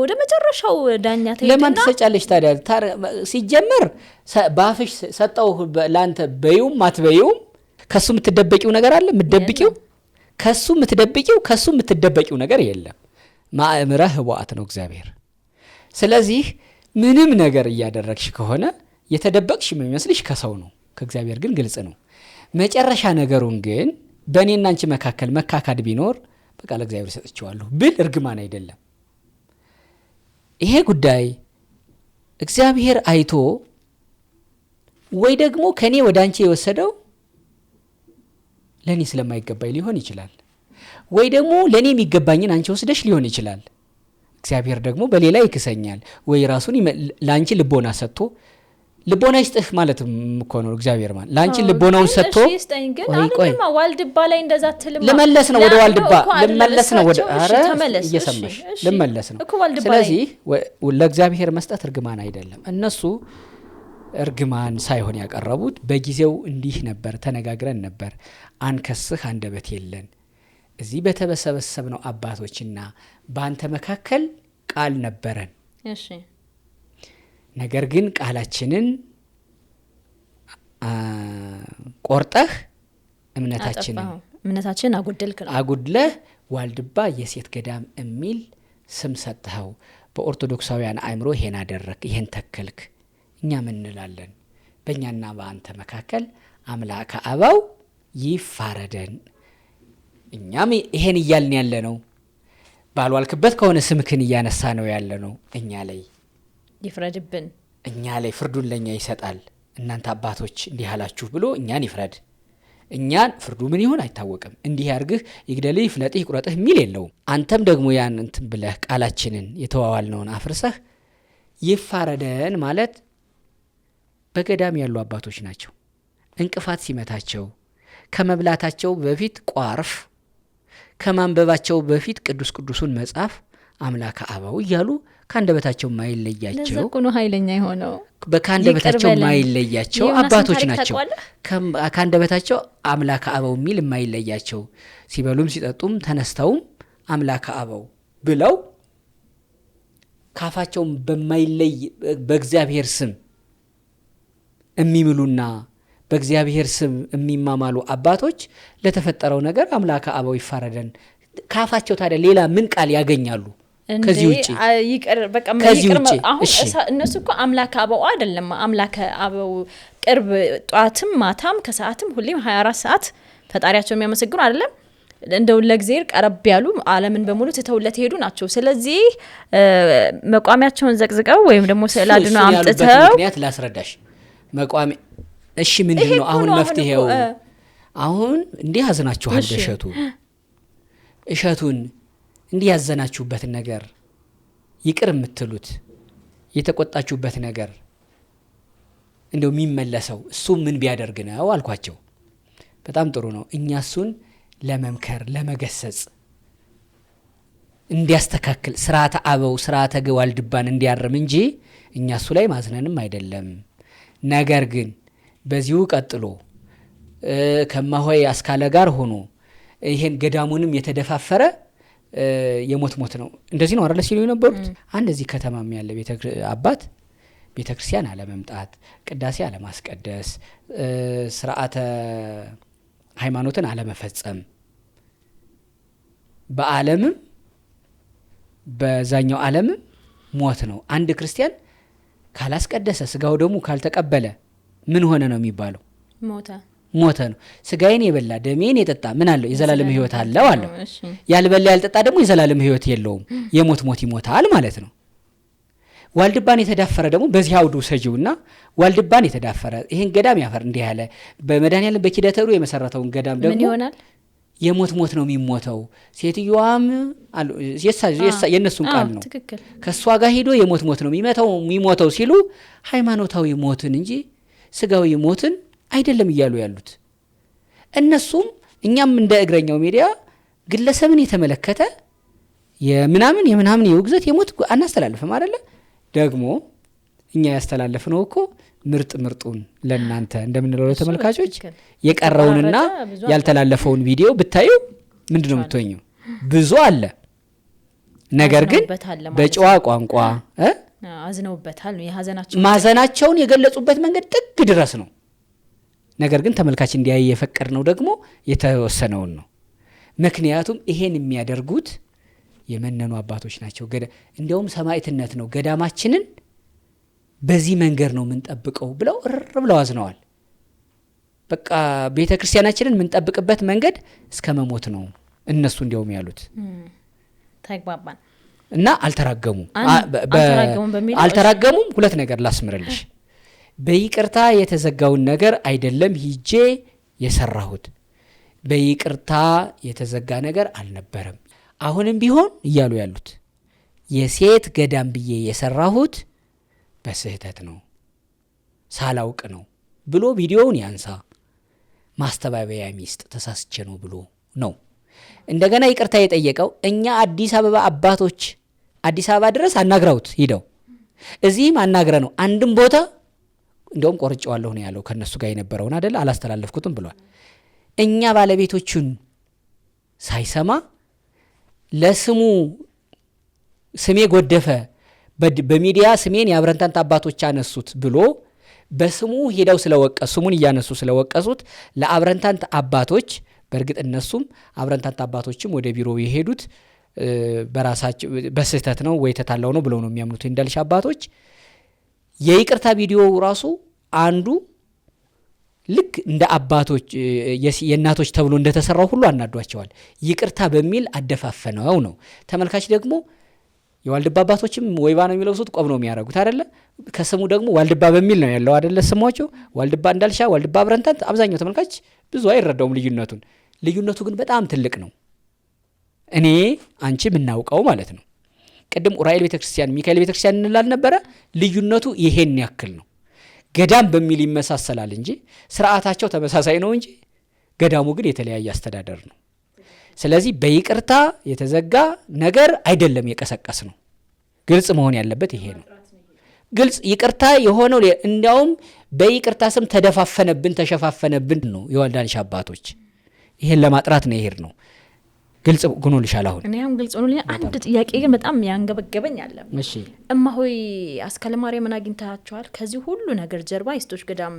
ወደ መጨረሻው ዳኛ ተይተና ለማን ትሰጫለሽ ታዲያ? ሲጀመር ባፍሽ ሰጣው ላንተ በዩም ማትበዩም ከሱ የምትደበቂው ነገር አለ? የምትደብቂው ከሱ የምትደበቂው ነገር የለም። ማእምረ ህቡአት ነው እግዚአብሔር። ስለዚህ ምንም ነገር እያደረግሽ ከሆነ የተደበቅሽ የሚመስልሽ ከሰው ነው፣ ከእግዚአብሔር ግን ግልጽ ነው። መጨረሻ ነገሩን ግን በእኔና አንቺ መካከል መካካድ ቢኖር በቃ ለእግዚአብሔር ሰጥቼዋለሁ ብል እርግማን አይደለም። ይሄ ጉዳይ እግዚአብሔር አይቶ ወይ ደግሞ ከኔ ወደ አንቺ የወሰደው ለኔ ስለማይገባኝ ሊሆን ይችላል፣ ወይ ደግሞ ለኔ የሚገባኝን አንቺ ወስደሽ ሊሆን ይችላል። እግዚአብሔር ደግሞ በሌላ ይክሰኛል፣ ወይ ራሱን ለአንቺ ልቦና ሰጥቶ ልቦና ይስጥህ ማለት እኮ ነው እግዚአብሔር ማለት ላንቺ ልቦናውን ሰጥቶ ቆይ ዋልድባ ላይ እንደዛ ትልማ ለመለስ ነው ወደ ዋልድባ ለመለስ ነው ወደ አረ እየሰማሽ ለመለስ ነው። ስለዚህ ለእግዚአብሔር መስጠት እርግማን አይደለም። እነሱ እርግማን ሳይሆን ያቀረቡት በጊዜው እንዲህ ነበር፣ ተነጋግረን ነበር፣ አንከስህ አንደበት የለን እዚህ በተበሰበሰብነው አባቶችና በአንተ መካከል ቃል ነበረን። እሺ ነገር ግን ቃላችንን ቆርጠህ እምነታችንን አጉድለህ ዋልድባ የሴት ገዳም የሚል ስም ሰጥኸው በኦርቶዶክሳውያን አእምሮ ይሄን አደረክ፣ ይሄን ተከልክ። እኛ ምን እንላለን? በእኛና በአንተ መካከል አምላከ አበው ይፋረደን። እኛም ይሄን እያልን ያለ ነው። ባልዋልክበት ከሆነ ስምክን እያነሳ ነው ያለ ነው። እኛ ላይ ይፍረድብን፣ እኛ ላይ ፍርዱን ለኛ ይሰጣል። እናንተ አባቶች እንዲህ አላችሁ ብሎ እኛን ይፍረድ። እኛን ፍርዱ ምን ይሆን አይታወቅም። እንዲህ ያርግህ፣ ይግደልህ፣ ይፍለጥህ፣ ይቁረጥህ የሚል የለውም። አንተም ደግሞ ያን እንትን ብለህ ቃላችንን የተዋዋልነውን አፍርሰህ ይፋረደን ማለት በገዳም ያሉ አባቶች ናቸው። እንቅፋት ሲመታቸው ከመብላታቸው በፊት ቋርፍ ከማንበባቸው በፊት ቅዱስ ቅዱሱን መጽሐፍ አምላከ አበው እያሉ ካንደበታቸው ማይለያቸው ለዘቁኑ ኃይለኛ የሆነው በካንደበታቸው ማይለያቸው አባቶች ናቸው። ካንደበታቸው አምላከ አበው የሚል ማይለያቸው ሲበሉም ሲጠጡም ተነስተውም አምላከ አበው ብለው ካፋቸው በማይለይ በእግዚአብሔር ስም የሚምሉና በእግዚአብሔር ስም የሚማማሉ አባቶች ለተፈጠረው ነገር አምላከ አበው ይፋረደን ካፋቸው ታዲያ ሌላ ምን ቃል ያገኛሉ? ከዚህ ውጪ ይቅር በቃ እነሱ እኮ አምላከ አበው አይደለም። አምላከ አበው ቅርብ ጧትም ማታም ከሰዓትም ሁሌም 24 ሰዓት ፈጣሪያቸው የሚያመሰግኑ አይደለም። እንደው ለእግዚአብሔር ቀረብ ያሉ ዓለምን በሙሉ ተተውለት ሄዱ ናቸው። ስለዚህ መቋሚያቸውን ዘቅዝቀው ወይም ደግሞ ስዕል አድኖ አምጥተው ምክንያት ላስረዳሽ። መቋሚያ እሺ ምንድነው አሁን መፍትሄው? አሁን እንዲህ አዝናችኋል እሸቱን እንዲህ ያዘናችሁበትን ነገር ይቅር የምትሉት የተቆጣችሁበት ነገር እንደው የሚመለሰው እሱ ምን ቢያደርግ ነው አልኳቸው። በጣም ጥሩ ነው። እኛ እሱን ለመምከር ለመገሰጽ እንዲያስተካክል ስርዓተ አበው ስርዓተ ዋልድባን እንዲያርም እንጂ እኛ እሱ ላይ ማዝነንም አይደለም። ነገር ግን በዚሁ ቀጥሎ ከማሆይ አስካለ ጋር ሆኖ ይሄን ገዳሙንም የተደፋፈረ የሞት ነው። እንደዚህ ነው አይደል ሲሉ የነበሩት። አንድ እዚህ ከተማም ያለ አባት ቤተክርስቲያን አለመምጣት፣ ቅዳሴ አለማስቀደስ፣ ስርዓተ ሃይማኖትን አለመፈጸም በዓለምም በዛኛው ዓለምም ሞት ነው። አንድ ክርስቲያን ካላስቀደሰ ስጋው ደግሞ ካልተቀበለ ምን ሆነ ነው የሚባለው? ሞተ ነው። ስጋዬን የበላ ደሜን የጠጣ ምን አለው? የዘላለም ሕይወት አለው አለው። ያልበላ ያልጠጣ ደግሞ የዘላለም ሕይወት የለውም፣ የሞት ይሞታል ማለት ነው። ዋልድባን የተዳፈረ ደግሞ በዚህ አውዱ ሰጂውና ዋልድባን የተዳፈረ ይሄን ገዳም ያፈር እንዲህ ያለ በመድኃኔዓለም በኪደተሩ የመሰረተውን ገዳም ደግሞ ምን ይሆናል? የሞት ነው የሚሞተው። ሴትዮዋም አሉ የነሱን ቃል ነው። ከሷ ጋር ሄዶ የሞት ነው የሚሞተው ሲሉ ሃይማኖታዊ ሞትን እንጂ ስጋዊ ሞትን አይደለም እያሉ ያሉት። እነሱም እኛም እንደ እግረኛው ሚዲያ ግለሰብን የተመለከተ የምናምን የውግዘት የሞት አናስተላልፍም አይደለ? ደግሞ እኛ ያስተላልፍነው እኮ ምርጡን ለእናንተ እንደምንለው ለተመልካቾች የቀረውንና ያልተላለፈውን ቪዲዮ ብታዩ ምንድነው የምትሆኙ? ብዙ አለ። ነገር ግን በጨዋ ቋንቋ አዝነውበታል። ማዘናቸውን የገለጹበት መንገድ ጥግ ድረስ ነው። ነገር ግን ተመልካች እንዲያይ የፈቀድነው ደግሞ የተወሰነውን ነው። ምክንያቱም ይሄን የሚያደርጉት የመነኑ አባቶች ናቸው። እንዲያውም ሰማዕትነት ነው፣ ገዳማችንን በዚህ መንገድ ነው የምንጠብቀው ብለው አዝነዋል። በቃ ቤተክርስቲያናችንን የምንጠብቅበት መንገድ እስከ መሞት ነው እነሱ እንዲያውም ያሉት። ተግባባን እና አልተራገሙም። ሁለት ነገር ላስምርልሽ። በይቅርታ የተዘጋውን ነገር አይደለም ሂጄ የሰራሁት፣ በይቅርታ የተዘጋ ነገር አልነበረም። አሁንም ቢሆን እያሉ ያሉት የሴት ገዳም ብዬ የሰራሁት በስህተት ነው፣ ሳላውቅ ነው ብሎ ቪዲዮውን ያንሳ፣ ማስተባበያ ሚስጥ ተሳስቼ ነው ብሎ ነው እንደገና ይቅርታ የጠየቀው። እኛ አዲስ አበባ አባቶች አዲስ አበባ ድረስ አናግረውት ሂደው እዚህም አናግረ ነው አንድም ቦታ እንደውም ቆርጬዋለሁ ነው ያለው። ከነሱ ጋር የነበረውን አይደል አላስተላለፍኩትም ብሏል። እኛ ባለቤቶቹን ሳይሰማ ለስሙ ስሜ ጎደፈ በሚዲያ ስሜን የአብረንታንት አባቶች አነሱት ብሎ በስሙ ሄደው ስለወቀሱ ስሙን እያነሱ ስለወቀሱት ለአብረንታንት አባቶች በእርግጥ እነሱም አብረንታንት አባቶችም ወደ ቢሮ የሄዱት በራሳቸው በስህተት ነው ወይ ተታለው ነው ብለው ነው የሚያምኑት እንዳልሽ አባቶች። የይቅርታ ቪዲዮ ራሱ አንዱ ልክ እንደ አባቶች የእናቶች ተብሎ እንደተሰራው ሁሉ አናዷቸዋል። ይቅርታ በሚል አደፋፈነው ነው። ተመልካች ደግሞ የዋልድባ አባቶችም ወይባ ነው የሚለብሱት፣ ቆብ ነው የሚያደርጉት አይደለ? ከስሙ ደግሞ ዋልድባ በሚል ነው ያለው አይደለ? ስሟቸው ዋልድባ እንዳልሻ፣ ዋልድባ አብረንታንት። አብዛኛው ተመልካች ብዙ አይረዳውም ልዩነቱን። ልዩነቱ ግን በጣም ትልቅ ነው። እኔ አንቺ የምናውቀው ማለት ነው። ቅድም ኡራኤል ቤተክርስቲያን፣ ሚካኤል ቤተክርስቲያን እንላል ነበረ። ልዩነቱ ይሄን ያክል ነው። ገዳም በሚል ይመሳሰላል እንጂ ስርዓታቸው ተመሳሳይ ነው እንጂ ገዳሙ ግን የተለያየ አስተዳደር ነው። ስለዚህ በይቅርታ የተዘጋ ነገር አይደለም የቀሰቀስ ነው። ግልጽ መሆን ያለበት ይሄ ነው። ግልጽ ይቅርታ የሆነው እንዲያውም በይቅርታ ስም ተሸፋፈነብን ነው የወልዳንሽ አባቶች። ይሄን ለማጥራት ነው ይሄድ ነው። ግልጽ ሆኖልሻል? አሁን እኔም ግልጽ ሆኖልኛል። አንድ ጥያቄ ግን በጣም ያንገበገበኝ አለ። እሺ እማሆይ አስካለ ማርያምን አግኝታቸዋል? ከዚህ ሁሉ ነገር ጀርባ የሴቶች ገዳም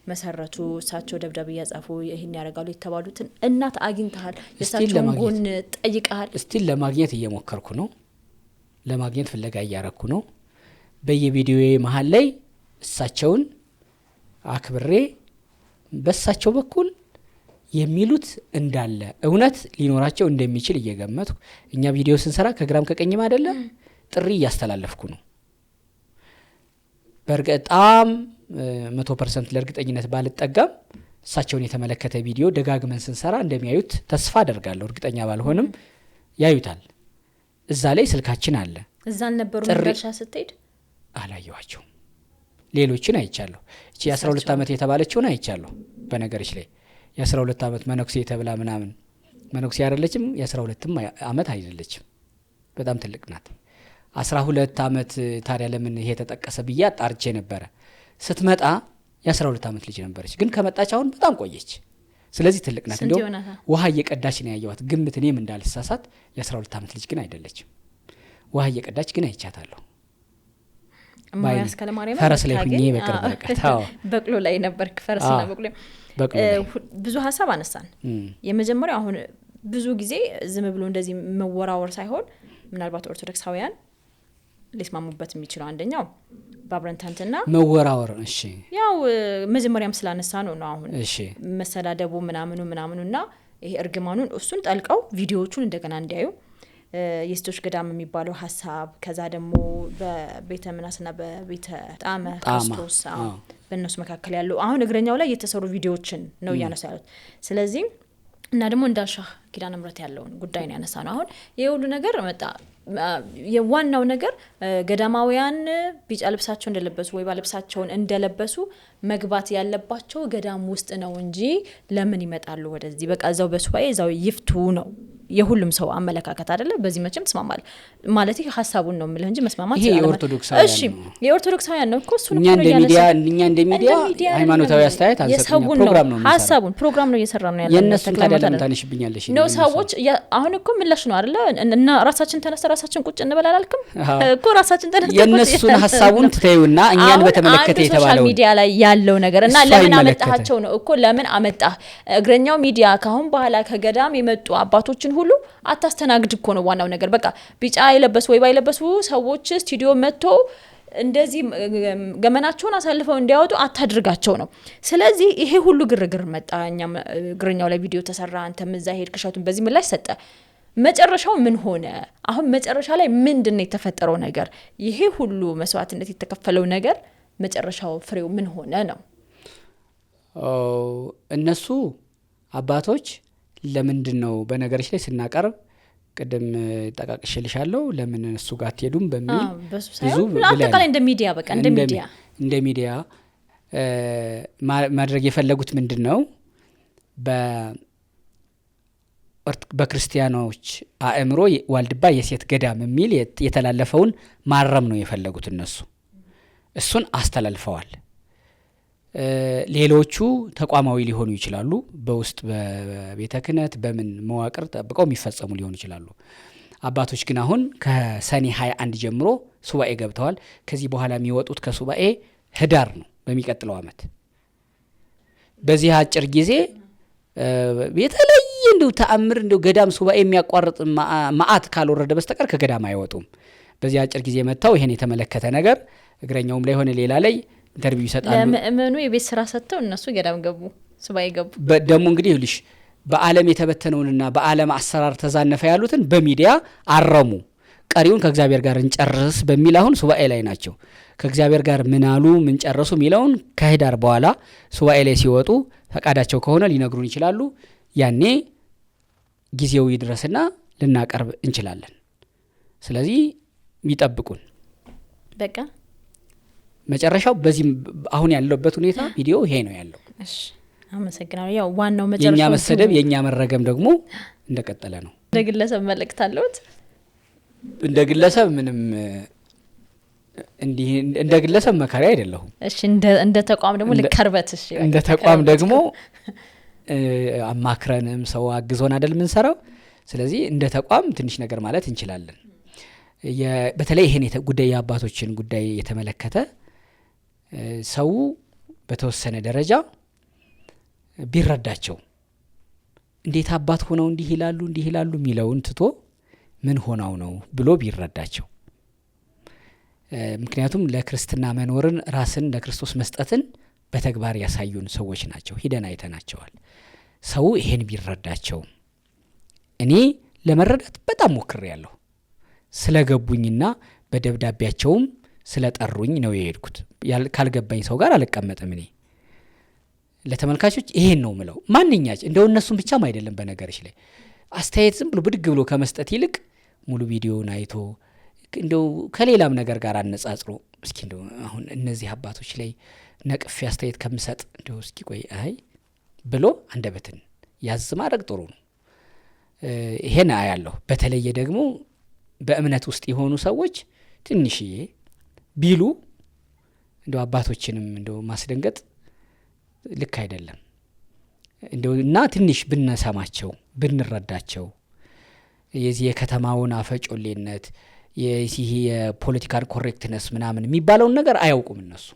መሰረቱ፣ እሳቸው ደብዳቤ ያጻፉ ይሄን ያደርጋሉ የተባሉትን እናት አግኝተሃል? የእሳቸውን ጎን ጠይቀሃል? እስቲል ለማግኘት እየሞከርኩ ነው። ለማግኘት ፍለጋ እያረኩ ነው። በየቪዲዮዬ መሀል ላይ እሳቸውን አክብሬ በእሳቸው በኩል የሚሉት እንዳለ እውነት ሊኖራቸው እንደሚችል እየገመትኩ እኛ ቪዲዮ ስንሰራ ከግራም ከቀኝም አይደለ ጥሪ እያስተላለፍኩ ነው። በርግጣም 100% ለእርግጠኝነት ባልጠጋም እሳቸውን የተመለከተ ቪዲዮ ደጋግመን ስንሰራ እንደሚያዩት ተስፋ አደርጋለሁ። እርግጠኛ ባልሆንም ያዩታል። እዛ ላይ ስልካችን አለ። እዛ አልነበሩ መድረሻ ስትሄድ አላየዋቸው። ሌሎችን አይቻለሁ። እቺ 12 ዓመት የተባለችውን አይቻለሁ። በነገርሽ ላይ የ12 ዓመት መነኩሴ ተብላ ምናምን መነኩሴ አይደለችም። የ12 ዓመት አይደለችም። በጣም ትልቅ ናት። 12 ዓመት ታዲያ ለምን ይሄ ተጠቀሰ ብዬ አጣርቼ ነበረ። ስትመጣ የ12 ዓመት ልጅ ነበረች፣ ግን ከመጣች አሁን በጣም ቆየች። ስለዚህ ትልቅ ናት። እንደው ውሃ እየቀዳች ነው ያየዋት። ግምት እኔም እንዳልሳሳት የ12 ዓመት ልጅ ግን አይደለችም። ውሃ እየቀዳች ግን አይቻታለሁ። ፈረስ ላይ ሁኜ በቅርብ ርቀት በቅሎ ላይ ነበር። ፈረስና በቅሎ ብዙ ሀሳብ አነሳን። የመጀመሪያው አሁን ብዙ ጊዜ ዝም ብሎ እንደዚህ መወራወር ሳይሆን ምናልባት ኦርቶዶክሳውያን ሊስማሙበት የሚችለው አንደኛው ባብረንታንትና መወራወር። እሺ ያው መጀመሪያም ስላነሳ ነው አሁን እሺ መሰዳደቡ ምናምኑና ይሄ እርግማኑን እሱን ጠልቀው ቪዲዮዎቹን እንደገና እንዲያዩ የሴቶች ገዳም የሚባለው ሀሳብ፣ ከዛ ደግሞ በቤተ ምናስና በቤተ ጣመ ክርስቶስ በእነሱ መካከል ያለው አሁን እግረኛው ላይ የተሰሩ ቪዲዮዎችን ነው እያነሱ ያሉት። ስለዚህ እና ደግሞ እንዳልሻህ ኪዳነ ምሕረት ያለውን ጉዳይ ነው ያነሳ ነው። አሁን ይሄ ሁሉ ነገር መጣ የዋናው ነገር ገዳማውያን ቢጫ ልብሳቸው እንደለበሱ ወይ ባለብሳቸውን እንደለበሱ መግባት ያለባቸው ገዳም ውስጥ ነው እንጂ ለምን ይመጣሉ ወደዚህ? በቃ እዛው በሱባኤ እዛው ይፍቱ ነው የሁሉም ሰው አመለካከት አይደለ? በዚህ መቼም ተስማማል ማለት ሐሳቡን ነው የምልህ እንጂ መስማማት ይሄ የኦርቶዶክሳውያን እሺ የኦርቶዶክሳውያን ነው እኮ እሱን እኛ እንደ ሚዲያ ሃይማኖታዊ አስተያየት አንሰጥም ፕሮግራም ነው ሐሳቡን ፕሮግራም ነው እየሰራ ነው ያለው የነሱን ታዲያ ለምን ታነሽብኛለሽ ነው ሰዎች አሁን እኮ ምላሽ ነው አይደለ እና ራሳችን ተነስተ ራሳችን ቁጭ እንበል አላልክም እኮ ራሳችን ተነስተ የነሱን ሐሳቡን ትተዩና እኛን በተመለከተ የተባለው ሶሻል ሚዲያ ላይ ያለው ነገር እና ለምን አመጣቸው ነው እኮ ለምን አመጣ እግረኛው ሚዲያ ካሁን በኋላ ከገዳም የመጡ አባቶችን ሁሉ አታስተናግድ እኮ ነው ዋናው ነገር በቃ ቢጫ የለበሱ ወይ ባይለበሱ ሰዎች ስቱዲዮ መጥቶ እንደዚህ ገመናቸውን አሳልፈው እንዲያወጡ አታድርጋቸው ነው ስለዚህ ይሄ ሁሉ ግርግር መጣኛ እግረኛው ላይ ቪዲዮ ተሰራ አንተም እዛ ሄድ ከሻቱን በዚህ ምላሽ ሰጠ መጨረሻው ምን ሆነ አሁን መጨረሻ ላይ ምንድነው የተፈጠረው ነገር ይሄ ሁሉ መስዋዕትነት የተከፈለው ነገር መጨረሻው ፍሬው ምን ሆነ ነው እነሱ አባቶች ለምንድነው በነገርሽ ላይ ስናቀርብ ቅድም ተቃቅሽልሻለሁ ለምን እሱ ጋር አትሄዱም በሚል ብዙ አጠቃላይ እንደ ሚዲያ በቃ እንደ ሚዲያ ማድረግ የፈለጉት ምንድነው በክርስቲያኖች አእምሮ ዋልድባ የሴት ገዳም የሚል የተላለፈውን ማረም ነው የፈለጉት እነሱ እሱን አስተላልፈዋል ሌሎቹ ተቋማዊ ሊሆኑ ይችላሉ በውስጥ በቤተ ክህነት በምን መዋቅር ተጠብቀው የሚፈጸሙ ሊሆኑ ይችላሉ አባቶች ግን አሁን ከሰኔ 21 ጀምሮ ሱባኤ ገብተዋል ከዚህ በኋላ የሚወጡት ከሱባኤ ህዳር ነው በሚቀጥለው አመት በዚህ አጭር ጊዜ የተለየ እንደው ተአምር እንደው ገዳም ሱባኤ የሚያቋርጥ ማአት ካልወረደ በስተቀር ከገዳም አይወጡም በዚህ አጭር ጊዜ መጣው ይሄን የተመለከተ ነገር እግረኛውም ላይ ሆነ ሌላ ላይ ኢንተርቪው ይሰጣሉ ለምእመኑ የቤት ስራ ሰጥተው እነሱ ገዳም ገቡ ሱባኤ ገቡ ደግሞ እንግዲህ ይልሽ በአለም የተበተነውንና በአለም አሰራር ተዛነፈ ያሉትን በሚዲያ አረሙ ቀሪውን ከእግዚአብሔር ጋር እንጨርስ በሚል አሁን ሱባኤ ላይ ናቸው ከእግዚአብሔር ጋር ምን አሉ ምን ጨረሱ ሚለውን ከህዳር በኋላ ሱባኤ ላይ ሲወጡ ፈቃዳቸው ከሆነ ሊነግሩን ይችላሉ ያኔ ጊዜው ይድረስና ልናቀርብ እንችላለን ስለዚህ ይጠብቁን በቃ መጨረሻው በዚህ አሁን ያለበት ሁኔታ ቪዲዮ ይሄ ነው ያለው እሺ አመሰግናለሁ ያው ዋናው መጨረሻው የኛ መሰደብ የኛ መረገም ደግሞ እንደቀጠለ ነው እንደግለሰብ መልእክት አለውት እንደግለሰብ ምንም እንደግለሰብ መካሪ አይደለሁም እሺ እንደ ተቋም ደግሞ ልከርበት እሺ እንደ ተቋም ደግሞ አማክረንም ሰው አግዞን አይደል ምን ሰራው ስለዚህ እንደ ተቋም ትንሽ ነገር ማለት እንችላለን በተለይ ይሄን ጉዳይ የአባቶችን ጉዳይ የተመለከተ ሰው በተወሰነ ደረጃ ቢረዳቸው እንዴት አባት ሆነው እንዲህ ይላሉ ሚለውን ትቶ ምን ሆነው ነው ብሎ ቢረዳቸው ምክንያቱም ለክርስትና መኖርን ራስን ለክርስቶስ መስጠትን በተግባር ያሳዩን ሰዎች ናቸው ሂደን አይተናቸዋል ሰው ይሄን ቢረዳቸው እኔ ለመረዳት በጣም ሞክሬያለሁ ስለገቡኝና በደብዳቤያቸውም ስለጠሩኝ ነው የሄድኩት ካልገባኝ ሰው ጋር አልቀመጥም እኔ ለተመልካቾች ይሄን ነው ምለው ማንኛች እንደው እነሱም ብቻም አይደለም በነገርሽ ላይ አስተያየት ዝም ብሎ ብድግ ብሎ ከመስጠት ይልቅ ሙሉ ቪዲዮውን አይቶ እንደው ከሌላም ነገር ጋር አነጻጽሮ እስኪ እንደው አሁን እነዚህ አባቶች ላይ ነቅፍ አስተያየት ከምሰጥ እንደው እስኪ ቆይ አይ ብሎ አንደበትን ያዝ ማድረግ ጥሩ ነው ይሄን አያለሁ በተለየ ደግሞ በእምነት ውስጥ የሆኑ ሰዎች ትንሽዬ ቢሉ እንደው አባቶችንም እንደው ማስደንገጥ ልክ አይደለም እንደው እና ትንሽ ብንሰማቸው ብንረዳቸው የዚህ የከተማውን አፈጮሌነት የዚህ የፖለቲካል ኮሬክትነስ ምናምን የሚባለውን ነገር አያውቁም እነሱ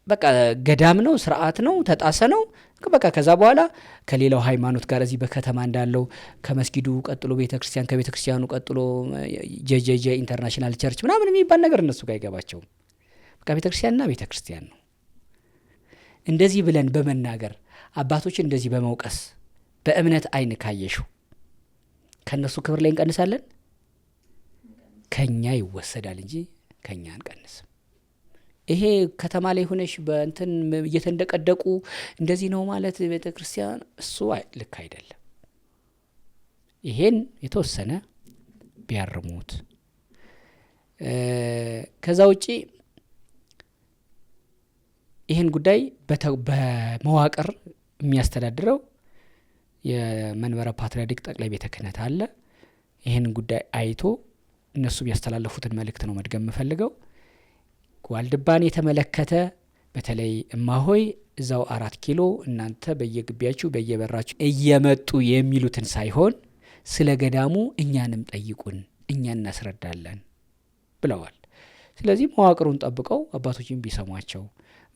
በቃ ገዳም ነው ስርዓት ነው ተጣሰ ነው በቃ ከዛ በኋላ ከሌላው ሃይማኖት ጋር እዚህ በከተማ እንዳለው ከመስጊዱ ቀጥሎ ቤተክርስቲያን ከቤተክርስቲያኑ ቀጥሎ ጄጄጄ ኢንተርናሽናል ቸርች ምናምን የሚባል ነገር እነሱ ጋር አይገባቸውም በቃ ቤተክርስቲያንና ቤተክርስቲያን ነው እንደዚህ ብለን በመናገር አባቶችን እንደዚህ በመውቀስ በእምነት አይን ካየሽው ከነሱ ክብር ላይ እንቀንሳለን ከኛ ይወሰዳል እንጂ ከኛ አንቀንስም ይሄ ከተማ ላይ ሆነሽ በእንትን እየተንደቀደቁ እንደዚህ ነው ማለት ቤተክርስቲያን እሱ ልክ አይደለም ይሄን የተወሰነ ቢያርሙት። ከዛ ውጪ ይህን ጉዳይ በመዋቅር የሚያስተዳድረው የመንበረ ፓትርያርክ ጠቅላይ ቤተ ክህነት አለ። ይህን ጉዳይ አይቶ እነሱ ቢያስተላልፉትን መልእክት ነው መድገም የምፈልገው። ዋልድባን የተመለከተ በተለይ እማሆይ እዛው 4 ኪሎ እናንተ በየግቢያችሁ በየበራችሁ እየመጡ የሚሉትን ሳይሆን ስለ ገዳሙ እኛንም ጠይቁን፣ እኛ እናስረዳለን ብለዋል። ስለዚህ መዋቅሩን ጠብቀው አባቶችን ቢሰሟቸው፣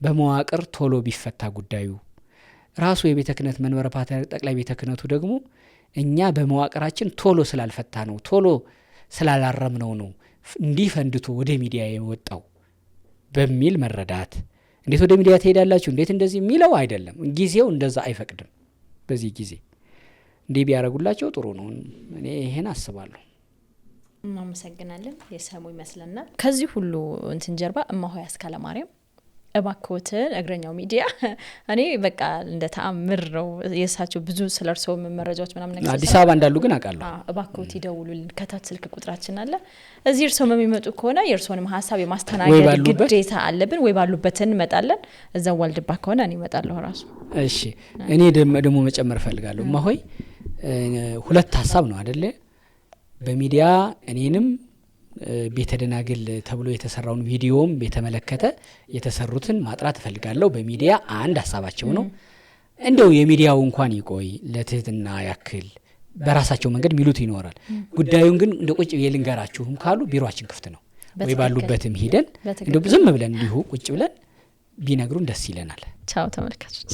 በመዋቅር ቶሎ ቢፈታ ጉዳዩ ራሱ የቤተ ክህነት መንበረ ፓትርያርክ ጠቅላይ ቤተ ክህነቱ ደግሞ እኛ በመዋቅራችን ቶሎ ስላልፈታ ነው፣ ቶሎ ስላላረምነው ነው እንዲህ ፈንድቶ ወደ ሚዲያ የወጣው በሚል መረዳት። እንዴት ወደ ሚዲያ ትሄዳላችሁ እንዴት እንደዚህ የሚለው አይደለም፣ ጊዜው እንደዛ አይፈቅድም። በዚህ ጊዜ እንዲህ ቢያደርጉላቸው ጥሩ ነው። እኔ ይሄን አስባለሁ። እናመሰግናለን። የሰሙ ይመስለናል። ከዚህ ሁሉ እንትን ጀርባ እማሆይ አስካለ ማርያም እባክዎትን እግረኛው ሚዲያ እኔ በቃ እንደ ተአምር ነው የሳቸው ብዙ ስለርሶ መረጃዎች ምናምን ነገር አዲስ አበባ እንዳሉ ግን አውቃለሁ። እባክዎት ይደውሉልን፣ ከታች ስልክ ቁጥራችን አለ። እዚህ እርሶ የሚመጡ ከሆነ የእርሶንም ሀሳብ የማስተናገድ ግዴታ አለብን። ወይ ባሉበትን እንመጣለን፣ እዛው ዋልድባ ከሆነ እኔ እመጣለሁ ራሱ። እሺ እኔ ደግሞ መጨመር ፈልጋለሁ። እማሆይ 2 ሀሳብ ነው አይደለ? በሚዲያ እኔንም ቤተ ደናግል ተብሎ የተሰራውን ቪዲዮም በተመለከተ የተሰሩትን ማጥራት እፈልጋለሁ። በሚዲያ አንድ ሀሳባቸው ነው። እንደው የሚዲያው እንኳን ይቆይ ለትህትና ያክል በራሳቸው መንገድ ሚሉት ይኖራል። ጉዳዩን ግን እንደ ቁጭ የልንገራችሁም ካሉ ቢሮአችን ክፍት ነው። ወይ ባሉበትም ሂደን እንደው ዝም ብለን እንዲሁ ቁጭ ብለን ቢነግሩን ደስ ይለናል። ቻው ተመልካቾች።